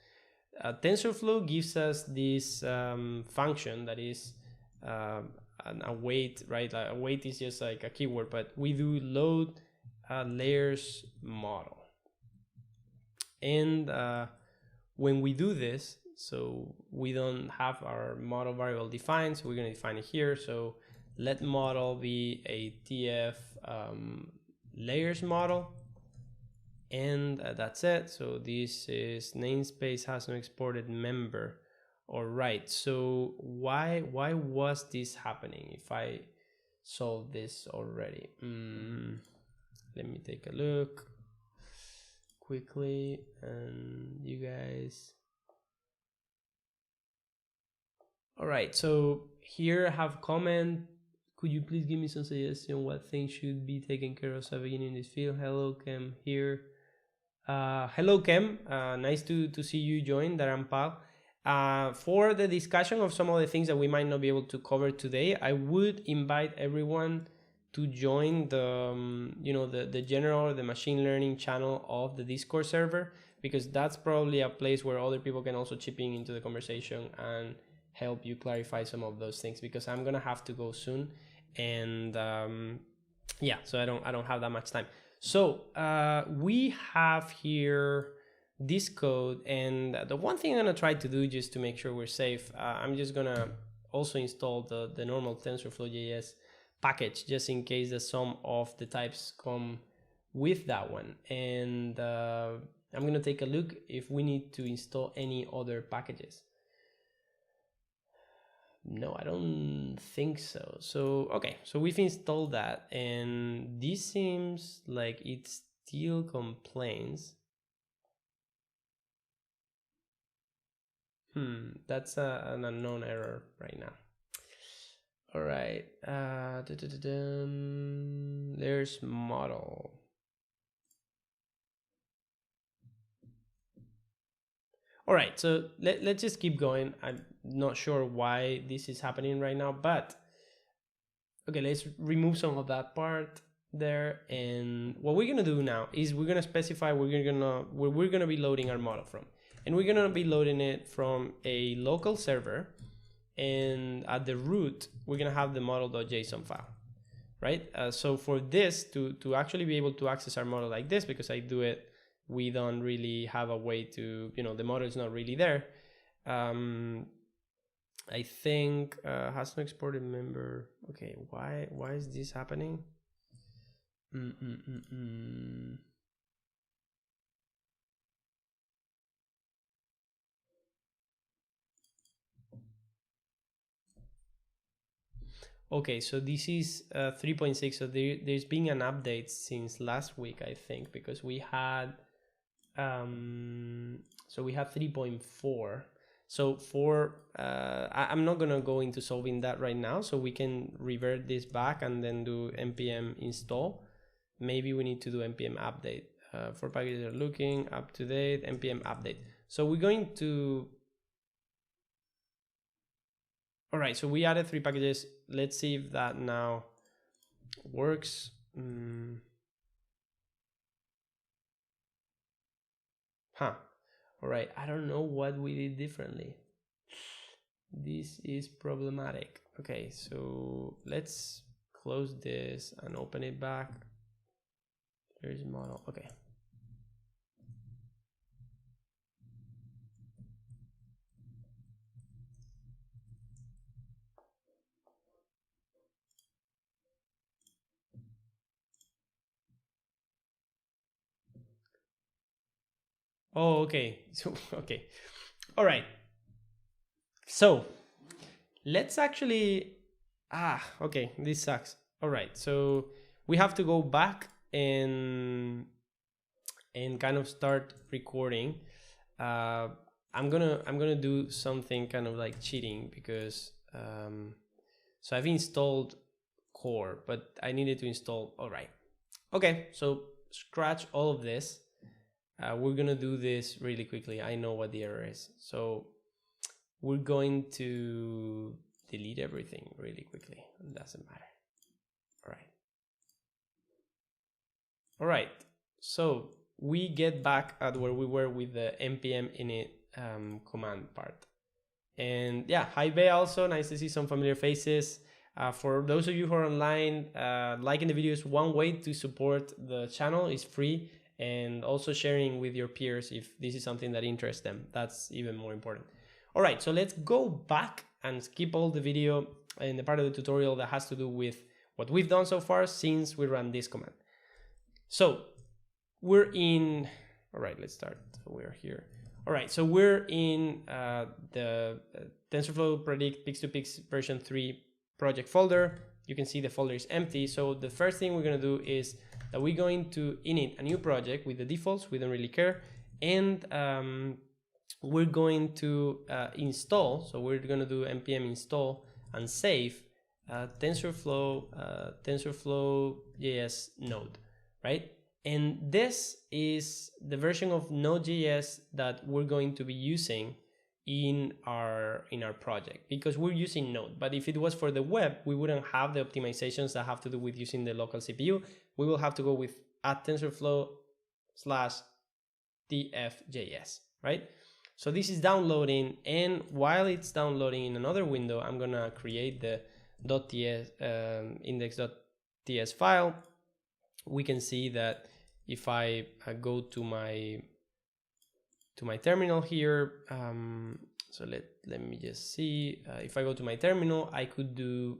TensorFlow gives us this function that is an await, right? Like await is just like a keyword, but we do load layers model. And when we do this, so we don't have our model variable defined, so we're going to define it here. So let model be a tf layers model, and that's it. So this is namespace has no exported member. All right, so why was this happening? If I solve this already, let me take a look quickly, and you guys. All right, so here I have comment. Could you please give me some suggestion what things should be taken care of at beginning in this field? Hello, Kem here. Hello, Kem. Nice to see you join, Darampal. For the discussion of some of the things that we might not be able to cover today, I would invite everyone to join the general, the machine learning channel of the Discord server, because that's probably a place where other people can also chip in into the conversation and help you clarify some of those things, because I'm gonna have to go soon, and yeah, so I don't have that much time. So we have here this code, and the one thing I'm gonna try to do just to make sure we're safe, I'm just gonna also install the normal TensorFlow.js package just in case that some of the types come with that one, and I'm gonna take a look if we need to install any other packages. No, I don't think so. So okay, so we've installed that, and this seems like it still complains. That's an unknown error right now. All right, there's model. All right, so let's just keep going. I'm not sure why this is happening right now, but okay, let's remove some of that part there. And what we're gonna do now is we're gonna specify where we're gonna be loading our model from, and we're gonna be loading it from a local server. And at the root, we're gonna have the model.json file, right? So for this to actually be able to access our model like this, because I do it we don't really have a way to, the model is not really there. I think has no exported member. Okay, why is this happening? Okay, so this is 3.6. So there's been an update since last week, I think, because we had so we have 3.4. So I'm not gonna go into solving that right now, so we can revert this back and then do npm install. Maybe we need to do npm update for packages that are looking up to date, npm update. So we're going to, all right, so we added 3 packages. Let's see if that now works. All right, I don't know what we did differently. This is problematic. Okay, so let's close this and open it back. There's model. Okay. Oh, okay. So, okay. All right. So let's actually, okay, this sucks. All right. So we have to go back and kind of start recording. I'm gonna do something kind of like cheating because so I've installed core, but I needed to install. All right. Okay. So scratch all of this. We're gonna do this really quickly. I know what the error is. So we're going to delete everything really quickly. It doesn't matter. All right. All right. So we get back at where we were with the npm init command part. And yeah, hi Bea also. Nice to see some familiar faces. For those of you who are online, liking the video is one way to support the channel. It's free. And also sharing with your peers if this is something that interests them. That's even more important. All right, so let's go back and skip all the video in the part of the tutorial that has to do with what we've done so far since we ran this command. So we're in, all right, let's start. So we're here. All right, so we're in the TensorFlow Predict Pix2Pix version 3 project folder. You can see the folder is empty. So the first thing we're gonna do is that we're going to init a new project with the defaults. We don't really care. And we're going to install. So we're going to do npm install and save TensorFlow.js node, right? And this is the version of Node.js that we're going to be using in our project because we're using Node. But if it was for the web, we wouldn't have the optimizations that have to do with using the local CPU. We will have to go with TensorFlow/tf.js, right? So this is downloading, and while it's downloading in another window, I'm gonna create the .ts index.ts file. We can see that if I go to my terminal here, so let me just see. If I go to my terminal, I could do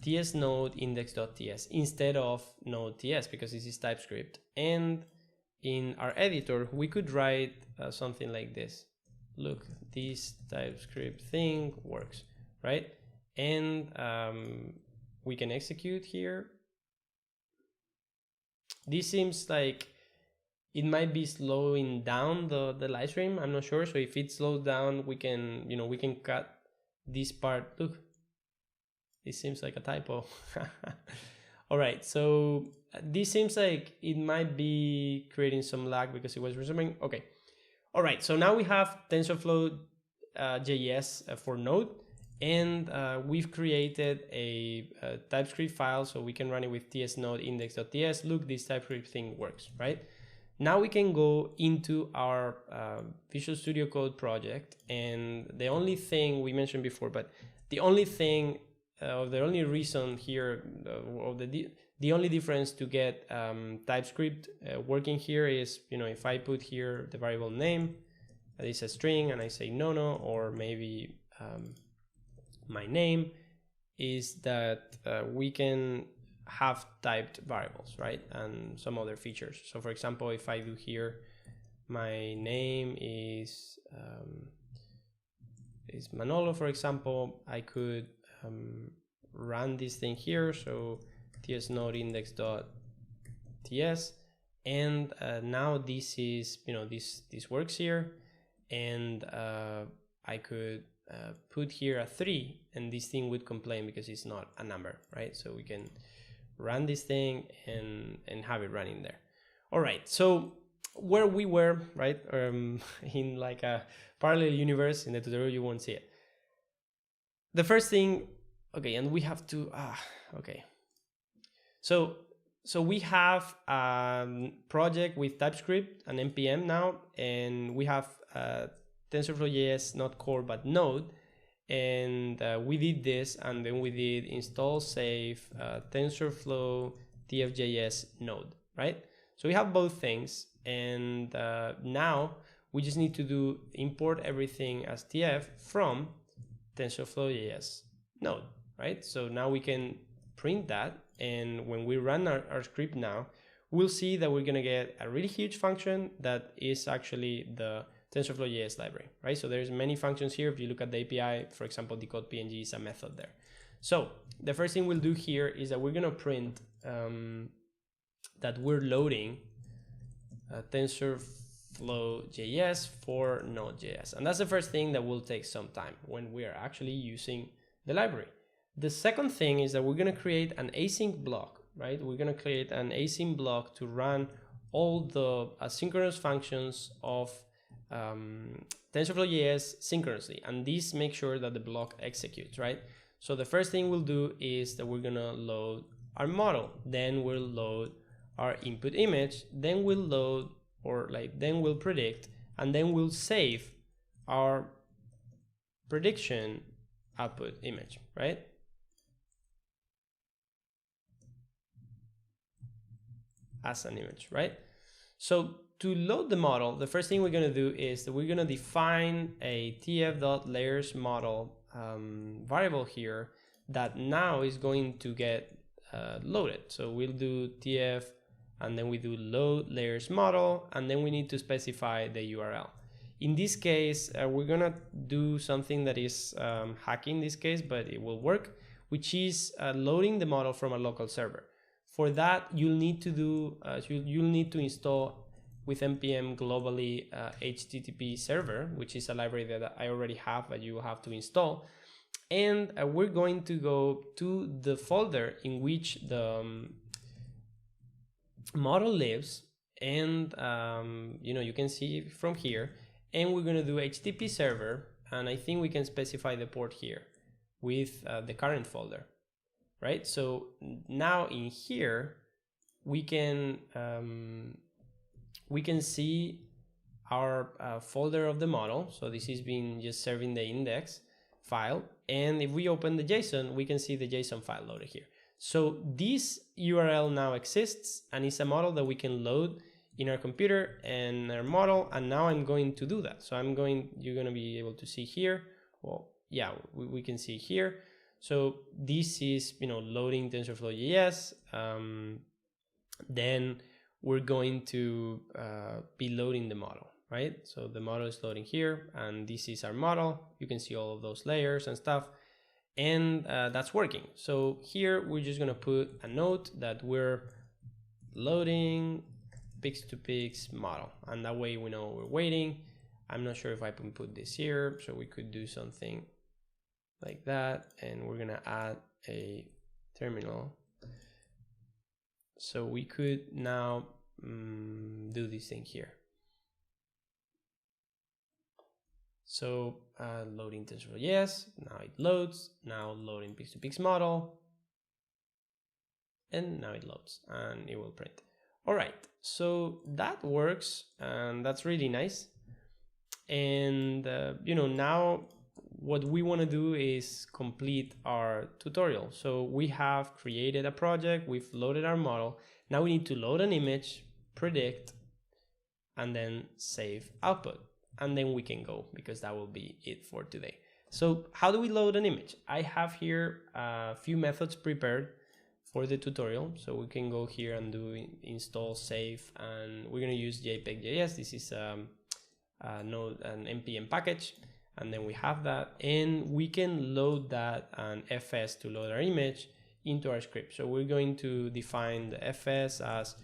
ts node index.ts instead of node.ts because this is TypeScript. And in our editor, we could write something like this. Look, this TypeScript thing works, right? And we can execute here. This seems like it might be slowing down the live stream. I'm not sure. So if it slows down, we can, we can cut this part. Look, this seems like a typo. All right, so this seems like it might be creating some lag because it was resuming. Okay. All right, so now we have TensorFlow.js for Node, and we've created a TypeScript file so we can run it with tsnode index.ts. Look, this TypeScript thing works, right? Now we can go into our Visual Studio Code project, and the only thing we mentioned before, but the only thing, the only reason here, of the The only difference to get TypeScript working here is, if I put here the variable name, that is a string, and I say Nono, or maybe my name, is that we can have typed variables, right? And some other features. So for example, if I do here, my name is Manolo, for example, I could run this thing here. So tsNodeIndex.ts, and now this is, this works here, and I could put here a 3, and this thing would complain because it's not a number, right? So we can run this thing and have it running there. All right, so where we were, right, in like a parallel universe, in the tutorial you won't see it. The first thing, okay, and we have to okay, so we have a project with TypeScript and npm now, and we have TensorFlow.js, not core but Node, and we did this, and then we did install save TensorFlow tf.js node, right? So we have both things, and now we just need to import everything as tf from TensorFlow.js node, right? So now we can print that, and when we run our script now, we'll see that we're gonna get a really huge function that is actually the TensorFlow.js library, right? So there's many functions here. If you look at the API, for example, decode PNG is a method there. So the first thing we'll do here is that we're gonna print that we're loading TensorFlow.js for Node.js. And that's the first thing that will take some time when we are actually using the library. The second thing is that we're gonna create an async block, right? We're gonna create an async block to run all the asynchronous functions of TensorFlow.js synchronously, and this makes sure that the block executes, right? So the first thing we'll do is that we're gonna load our model, then we'll load our input image, then we'll load, then we'll predict, and then we'll save our prediction output image, right? As an image, right? So to load the model, the first thing we're going to do is that we're going to define a tf.layersModel variable here that now is going to get loaded. So we'll do tf, and then we do load layers model, and then we need to specify the URL. In this case, we're going to do something that is hacky in this case, but it will work, which is loading the model from a local server. For that, you'll need to do you'll need to install with npm globally HTTP server, which is a library that I already have, but you will have to install. And we're going to go to the folder in which the model lives, and you can see from here. And we're going to do HTTP server, and I think we can specify the port here with the current folder. Right, so now in here we can see our folder of the model. So this is being just serving the index file, and if we open the JSON, we can see the JSON file loaded here. So this URL now exists, and it's a model that we can load in our computer and our model. And now I'm going to do that. So you're going to be able to see here. Well, yeah, we can see here. So this is, loading TensorFlow.js. Then we're going to be loading the model, right? So the model is loading here, and this is our model. You can see all of those layers and stuff, and that's working. So here we're just gonna put a note that we're loading pix2pix model, and that way we know we're waiting. I'm not sure if I can put this here, so we could do something like that, and we're gonna add a terminal. So we could now do this thing here. So loading TensorFlow.js, now it loads, now loading pix2pix model, and now it loads, and it will print. All right, so that works, and that's really nice. And now what we want to do is complete our tutorial. So we have created a project, we've loaded our model. Now we need to load an image, predict, and then save output. And then we can go, because that will be it for today. So how do we load an image? I have here a few methods prepared for the tutorial. So we can go here and do install, save, and we're going to use JPEG.js. This is Node and npm package, and then we have that, and we can load that and fs to load our image into our script. So we're going to define the fs as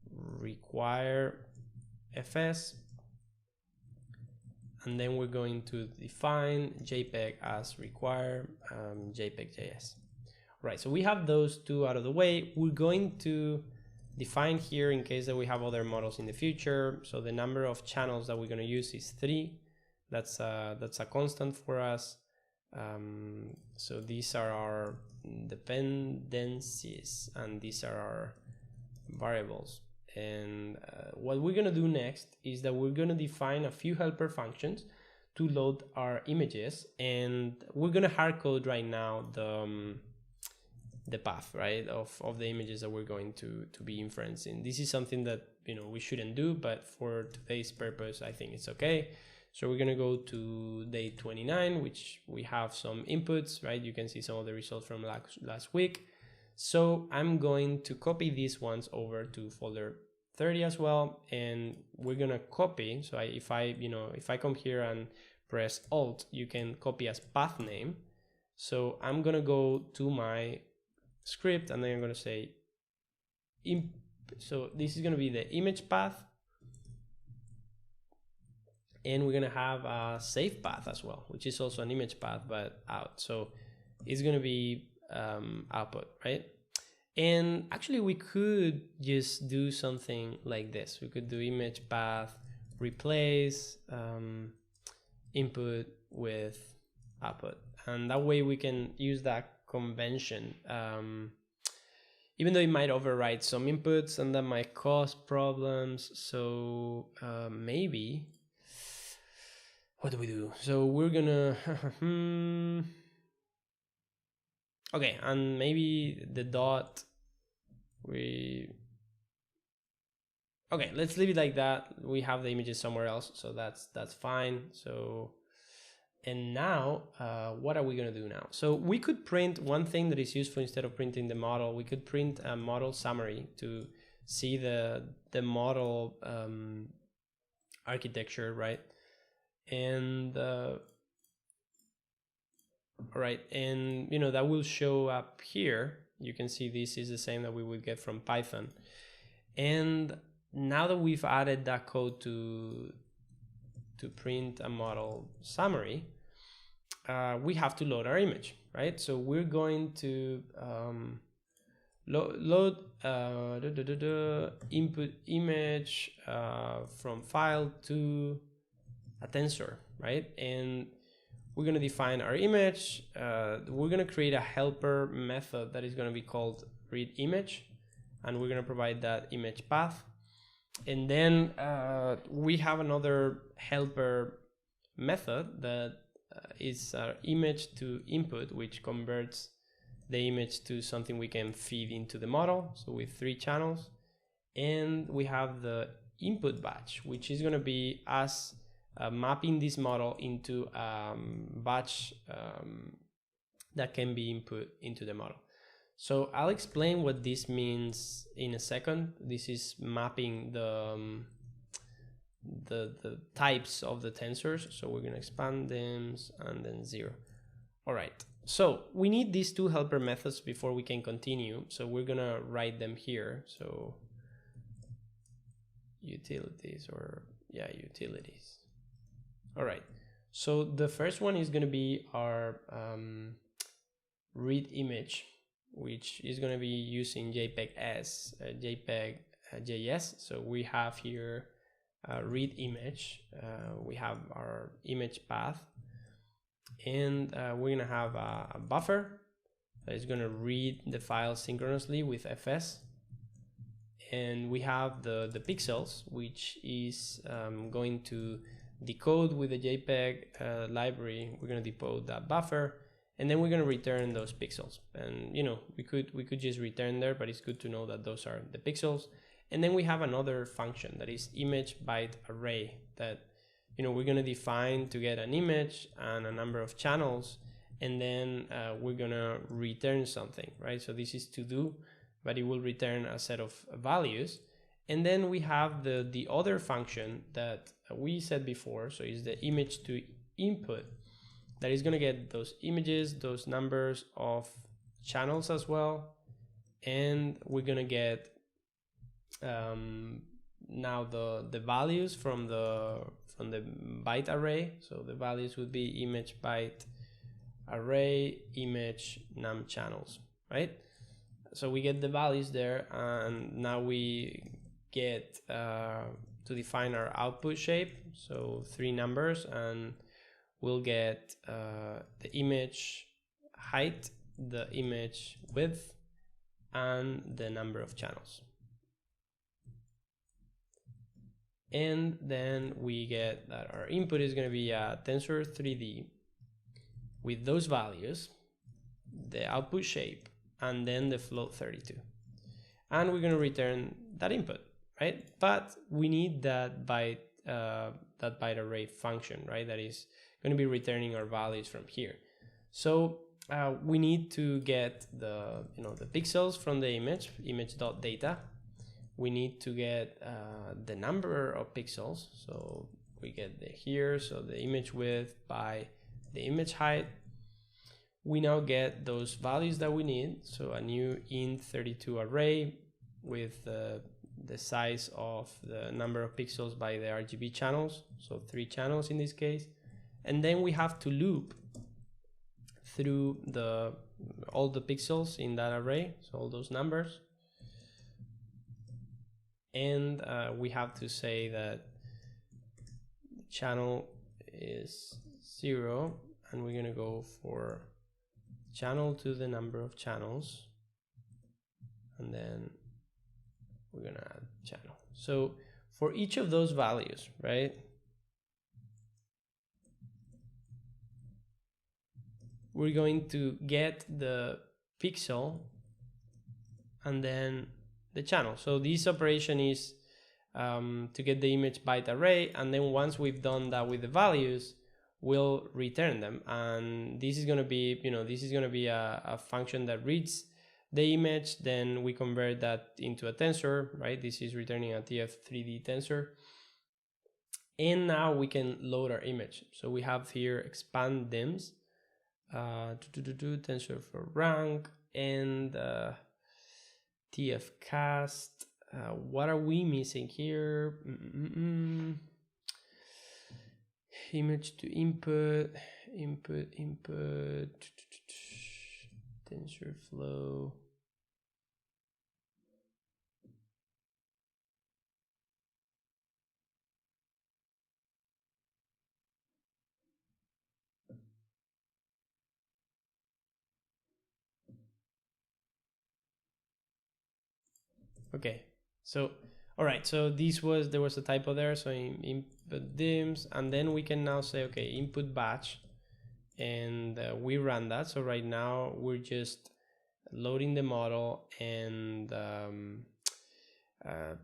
require fs, and then we're going to define JPEG as require JPEG.js. Right, so we have those two out of the way. We're going to define here in case that we have other models in the future. So the number of channels that we're going to use is 3. That's a constant for us. So these are our dependencies, and these are our variables. And what we're going to do next is that we're going to define a few helper functions to load our images, and we're going to hard code right now the path, right, of the images that we're going to be inferencing. This is something that, you know, we shouldn't do, but for today's purpose, I think it's okay. So we're going to go to day 29, which we have some inputs, right? You can see some of the results from last week. So I'm going to copy these ones over to folder 30 as well, and we're going to copy. So if I come here and press Alt, you can copy as path name. So I'm going to go to my script, and then I'm going to say so this is going to be the image path, and we're going to have a save path as well, which is also an image path but out. So it's going to be output, right? And actually we could just do something like this. We could do image path replace input with output, and that way we can use that convention, even though it might override some inputs and that might cause problems. So maybe, what do we do? So we're gonna okay, and maybe the dot, okay, let's leave it like that. We have the images somewhere else, so that's fine. So, and now what are we going to do now? So we could print one thing that is useful. Instead of printing the model, we could print a model summary to see the model architecture, right? And all right, and you know, that will show up here. You can see this is the same that we would get from Python. And now that we've added that code to print a model summary, we have to load our image, right? So we're going to load input image from file to a tensor, right? And we're going to define our image. We're going to create a helper method that is going to be called readImage, and we're going to provide that image path. And then we have another helper method that is our image to input, which converts the image to something we can feed into the model. So with 3 channels, and we have the input batch, which is going to be us mapping this model into batch that can be input into the model. So I'll explain what this means in a second. This is mapping the types of the tensors. So we're going to expand them and then 0. All right. So we need these 2 helper methods before we can continue. So we're going to write them here. So utilities, or yeah, utilities. All right. So the first one is going to be our read image, which is going to be using JPEG.js. So we have here read image. We have our image path, and we're going to have a buffer that is going to read the file synchronously with fs. And we have the pixels, which is going to decode with the JPEG library. We're going to decode that buffer, and then we're going to return those pixels. And we could just return there, but it's good to know that those are the pixels. And then we have another function that is image byte array that we're going to define to get an image and a number of channels, and then we're going to return something, right? So this is to do, but it will return a set of values. And then we have the other function that we said before, so is the image to input, that is going to get those images, those numbers of channels as well, and we're going to get now the values from the byte array. So the values would be image byte array image num channels, right? So we get the values there, and now we get to define our output shape, so 3 numbers, and we'll get the image height, the image width, and the number of channels. And then we get that our input is going to be a tensor 3D with those values, the output shape, and then the float 32. And we're going to return that input, right? But we need that byte array function, right? That is going to be returning our values from here. So we need to get the pixels from the image.data. We need to get the number of pixels. So we get here, so the image width by the image height. We now get those values that we need. So a new int32 array with the size of the number of pixels by the RGB channels. So 3 channels in this case. And then we have to loop through all the pixels in that array. So all those numbers. And we have to say that the channel is 0, and we're going to go for channel to the number of channels, and then we're going to add channel. So for each of those values, right, we're going to get the pixel and then the channel. So this operation is to get the image byte array, and then once we've done that with the values, we'll return them. And this is going to be, this is going to be a function that reads the image, then we convert that into a tensor, right? This is returning a TF3D tensor. And now we can load our image. So we have here expand dims, tensor for rank, and tfcast. What are we missing here? Image to input, TensorFlow. Okay, so all right, so there was a typo there, so input dims, and then we can now say, okay, input batch, and we run that. So right now we're just loading the model and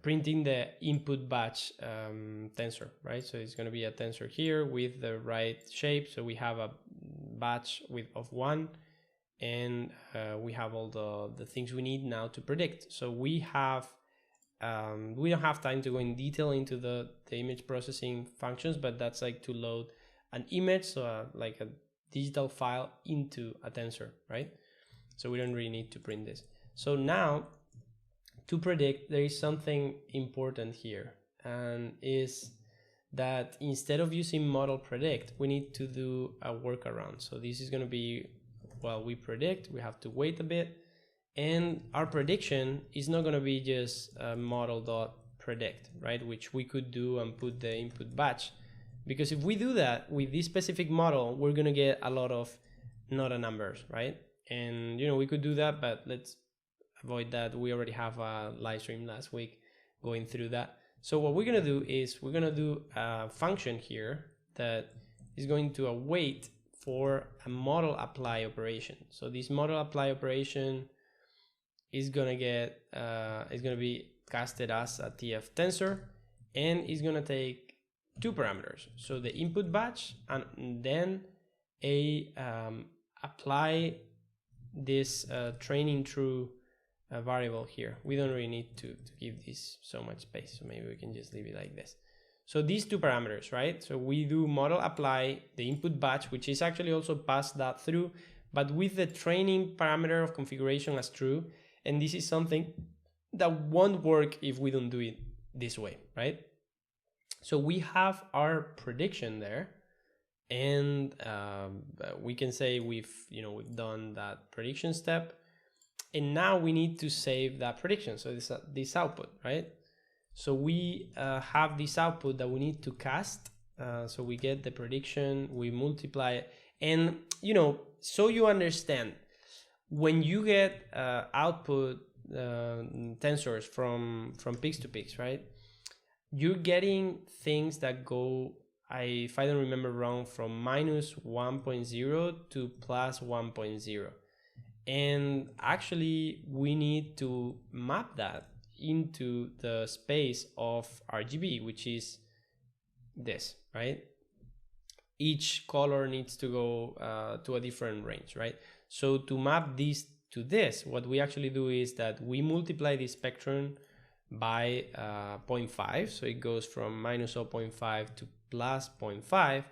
printing the input batch tensor, right? So it's going to be a tensor here with the right shape. So we have a batch of 1, and we have all the things we need now to predict. So we don't have time to go in detail into the image processing functions, but that's like to load an image, so like a digital file into a tensor, right? So we don't really need to print this. So now to predict, there is something important here, and is that instead of using model predict, we need to do a workaround. So this is going to be, while we predict, we have to wait a bit, and our prediction is not going to be just model.predict, right? Which we could do and put the input batch, because if we do that with this specific model, we're going to get a lot of not a numbers, right? And we could do that, but let's avoid that. We already have a live stream last week going through that. So what we're gonna do is we're gonna do a function here that is going to await for a model apply operation. So this model apply operation is gonna get is gonna be casted as a TF tensor, and is gonna take two parameters. So the input batch, and then a apply this training true variable here. We don't really need to give this so much space, so maybe we can just leave it like this. So these two parameters, right? So we do model apply the input batch, which is actually also passed that through, but with the training parameter of configuration as true. And this is something that won't work if we don't do it this way, right? So we have our prediction there, and we can say we've done that prediction step, and now we need to save that prediction. So this output, right? So we have this output that we need to cast. So we get the prediction, we multiply it, and so you understand, when you get output tensors from peaks to peaks, right? You're getting things that go, if I don't remember wrong, from -1.0 to +1.0. And actually, we need to map that into the space of RGB, which is this, right? Each color needs to go to a different range, right? So to map this to this, what we actually do is that we multiply the spectrum by 0.5. So it goes from -0.5 to +0.5,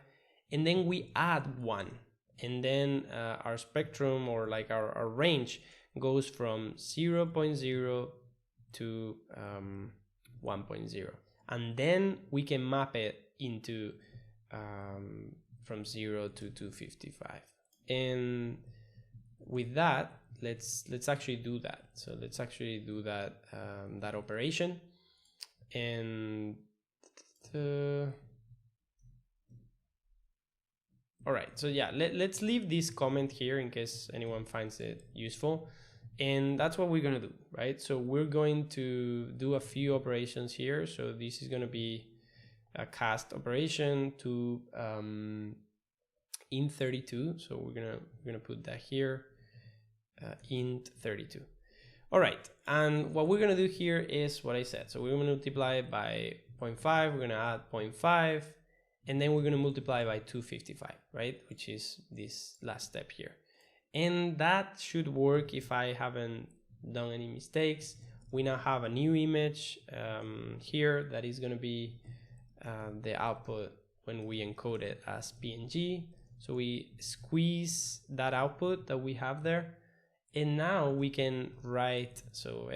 and then we add 1. And then our spectrum, or like our range, goes from 0.0 to 1.0. And then we can map it into from 0 to 255. And with that, let's actually do that. So let's actually do that that operation. And all right, so yeah, let's leave this comment here in case anyone finds it useful. And that's what we're gonna do, right? So we're going to do a few operations here. So this is gonna be a cast operation to int32. So we're gonna put that here, int32. All right, and what we're gonna do here is what I said. So we're gonna multiply by 0.5, we're gonna add 0.5, and then we're going to multiply by 255, right? Which is this last step here. And that should work if I haven't done any mistakes. We now have a new image here that is going to be the output when we encode it as PNG. So we squeeze that output that we have there, and now we can write, so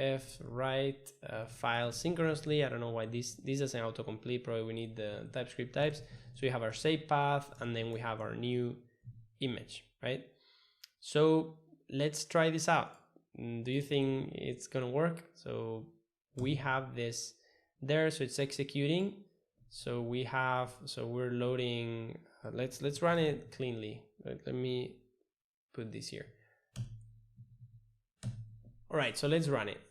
write file synchronously. I don't know why this doesn't autocomplete. Probably we need the TypeScript types. So we have our save path, and then we have our new image, right? So let's try this out. Do you think it's gonna work? So we have this there, so it's executing. So we're loading. Let's run it cleanly. Let me put this here. All right, so let's run it.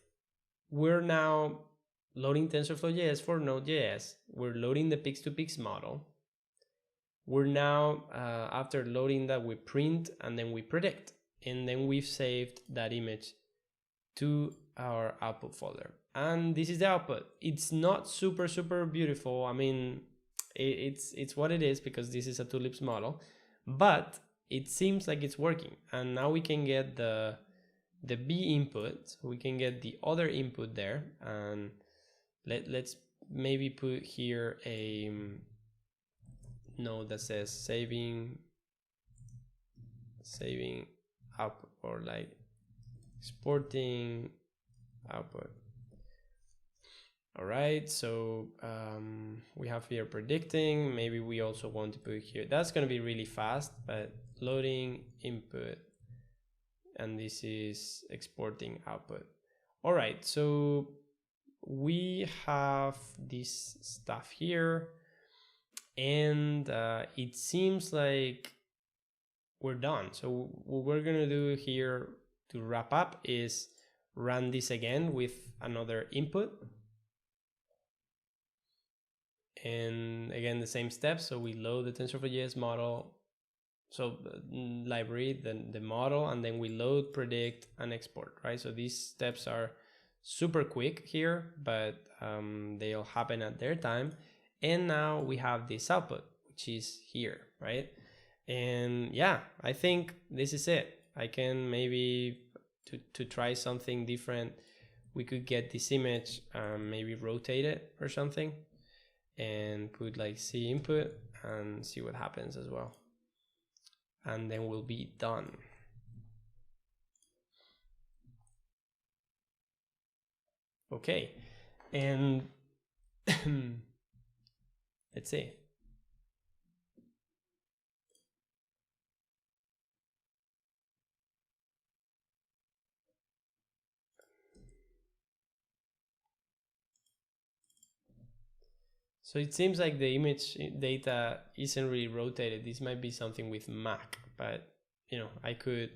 We're now loading TensorFlow.js for Node.js. We're loading the peaks-to-peaks model. We're now, after loading that, we print and then we predict. And then we've saved that image to our output folder. And this is the output. It's not super, super beautiful. I mean, it's what it is because this is a tulips model. But it seems like it's working. And now we can get the B input, so we can get the other input there, and let's maybe put here a node that says saving output, or like exporting output. All right, so we have here predicting. Maybe we also want to put here, that's going to be really fast, but loading input, and this is exporting output. All right, so we have this stuff here, and it seems like we're done. So what we're gonna do here to wrap up is run this again with another input. And again, the same steps. So we load the TensorFlow.js model, so library, then the model, and then we load, predict, and export, right? So these steps are super quick here, but they'll happen at their time. And now we have this output, which is here, right? And yeah, I think this is it. I can maybe to try something different, we could get this image, maybe rotate it or something, and put like C input and see what happens as well. And then we'll be done. Okay, and let's see. So it seems like the image data isn't really rotated. This might be something with Mac, but you know, I could,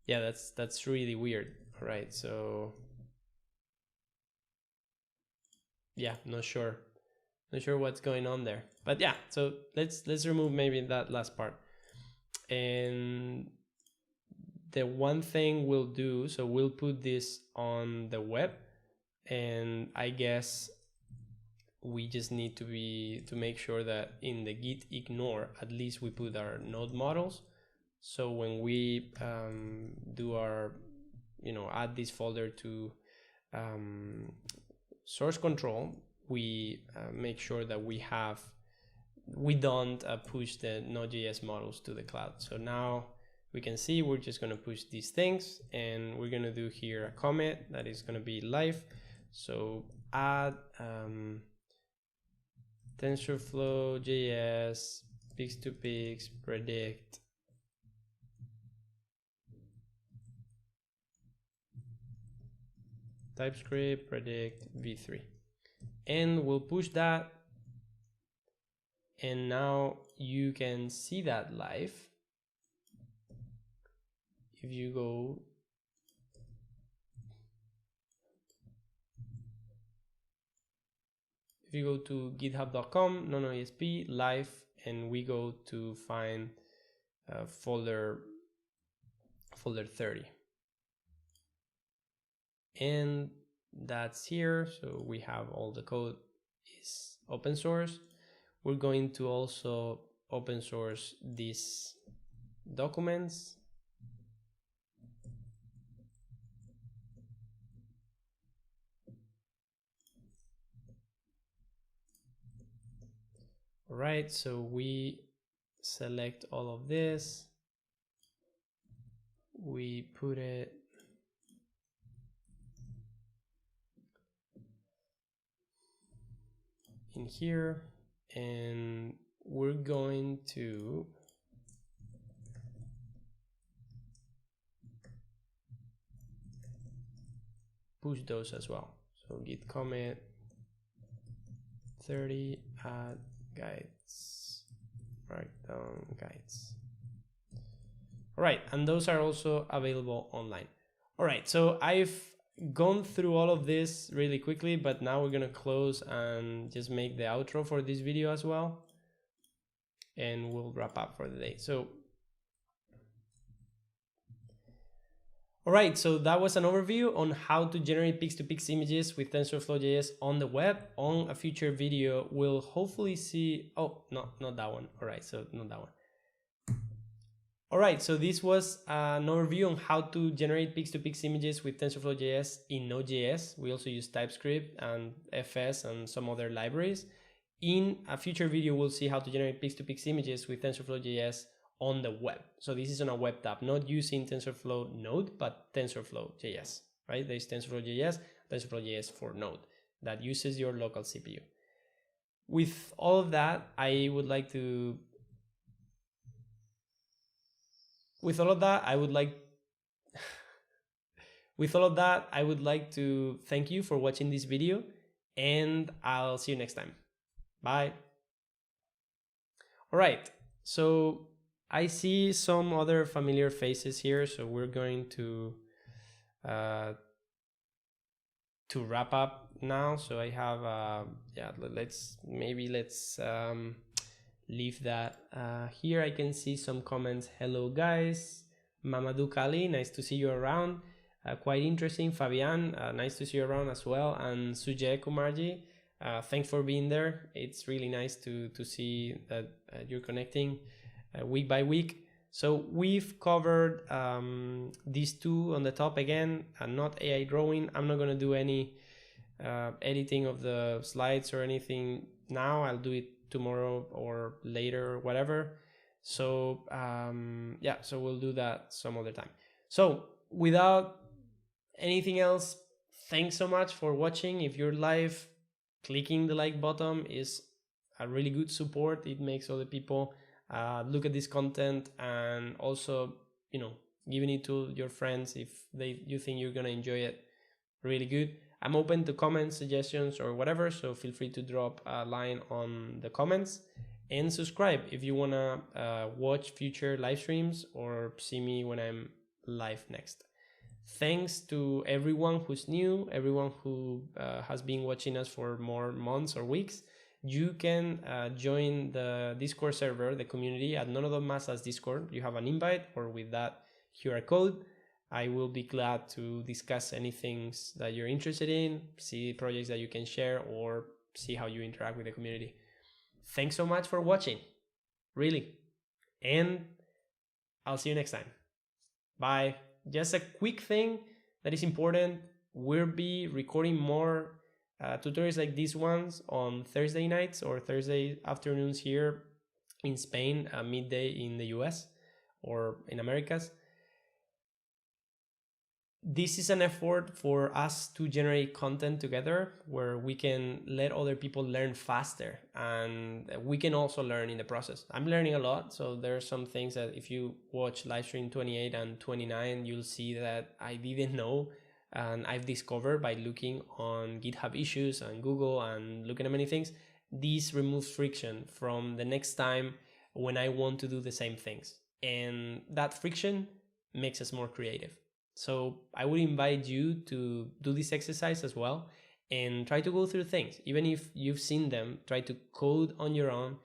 yeah, that's really weird. All right, so yeah, not sure what's going on there, but yeah, so let's remove maybe that last part. And the one thing we'll do, so we'll put this on the web, and I guess we just need to make sure that in the git ignore, at least we put our node models. So when we do our, you know, add this folder to source control, we make sure that we don't push the Node.js models to the cloud. So now we can see we're just going to push these things, and we're going to do here a commit that is going to be live. So add TensorFlow.js pix2pix predict TypeScript predict v3, and we'll push that. And now you can see that live. If you go to github.com, Nono.MA live, and we go to find folder 30, and that's here. So we have all the code is open source. We're going to also open source these documents. All right, so we select all of this, we put it in here, and we're going to push those as well. So git commit 30 add guides, markdown guides. All right, and those are also available online. All right, so I've gone through all of this really quickly, but now we're gonna close and just make the outro for this video as well, and we'll wrap up for the day. So all right, so that was an overview on how to generate pix2pix images with TensorFlow.js on the web. On a future video, we'll hopefully see, oh, no, not that one. All right, so not that one. All right, so this was an overview on how to generate pix2pix images with TensorFlow.js in Node.js. We also use TypeScript and FS and some other libraries. In a future video, we'll see how to generate pix2pix images with TensorFlow.js on the web. So this is on a web tab, not using TensorFlow Node, but TensorFlow.js, right? There's TensorFlow.js, TensorFlow.js for Node that uses your local CPU. With all of that, I would like to thank you for watching this video, and I'll see you next time. Bye. All right, so I see some other familiar faces here, so we're going to to wrap up now. So I have let's leave that here. I can see some comments. Hello guys, Mamadou Kali, nice to see you around. Quite interesting. Fabian, nice to see you around as well. And Sujay Kumarji, thanks for being there. It's really nice to see that you're connecting week by week. So we've covered these two on the top again, not AI drawing. I'm not going to do any editing of the slides or anything now. I'll do it tomorrow or later or whatever. So so we'll do that some other time. So without anything else, thanks so much for watching. If you're live, clicking the like button is a really good support. It makes other people look at this content, and also, giving it to your friends if you think you're gonna enjoy it. Really good. I'm open to comments, suggestions, or whatever, so feel free to drop a line on the comments, and subscribe if you wanna watch future live streams or see me when I'm live next. Thanks to everyone who's new, everyone who has been watching us for more months or weeks. You can join the Discord server, the community at Nono.MA/Discord. You have an invite, or with that QR code, I will be glad to discuss anything that you're interested in, see projects that you can share, or see how you interact with the community. Thanks so much for watching, really. And I'll see you next time. Bye. Just a quick thing that is important. We'll be recording more tutorials like these ones on Thursday nights or Thursday afternoons here in Spain, midday in the US or in Americas. This is an effort for us to generate content together where we can let other people learn faster, and we can also learn in the process. I'm learning a lot, so there are some things that if you watch livestream 28 and 29, you'll see that I didn't know, and I've discovered by looking on GitHub issues and Google and looking at many things. This removes friction from the next time when I want to do the same things, and that friction makes us more creative. So I would invite you to do this exercise as well and try to go through things. Even if you've seen them, try to code on your own,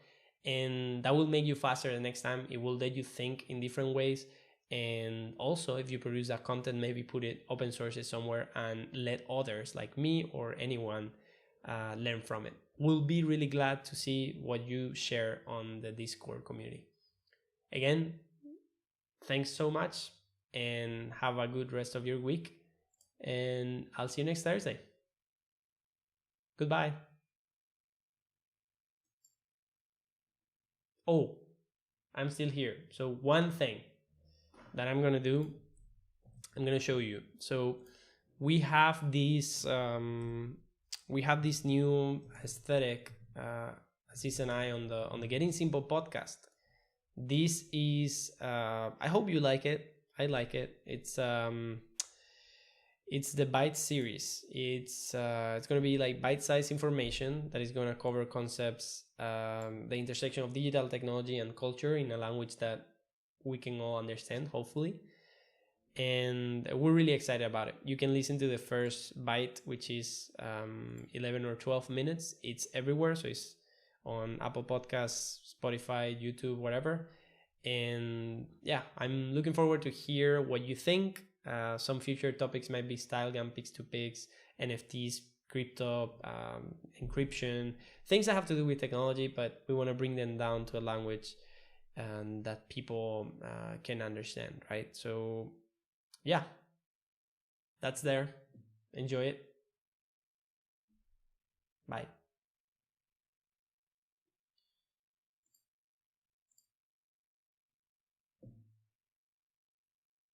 and that will make you faster the next time. It will let you think in different ways. And also, if you produce that content, maybe put it open source somewhere and let others like me or anyone learn from it. We'll be really glad to see what you share on the Discord community. Again, thanks so much, and have a good rest of your week, and I'll see you next Thursday. Goodbye. Oh, I'm still here. So one thing that I'm gonna do, I'm gonna show you. So we have this new aesthetic, Aziz and I, on the Getting Simple podcast. This is I hope you like it. I like it. It's the Bytes series. It's going to be like bite-sized information that is going to cover concepts, the intersection of digital technology and culture in a language that we can all understand, hopefully. And we're really excited about it. You can listen to the first byte, which is 11 or 12 minutes. It's everywhere, so it's on Apple Podcasts, Spotify, YouTube, whatever. And yeah, I'm looking forward to hear what you think. Some future topics might be StyleGAN, Pix2Pix, NFTs, crypto, encryption, things that have to do with technology, but we want to bring them down to a language that people can understand, right? So yeah, that's there. Enjoy it. Bye.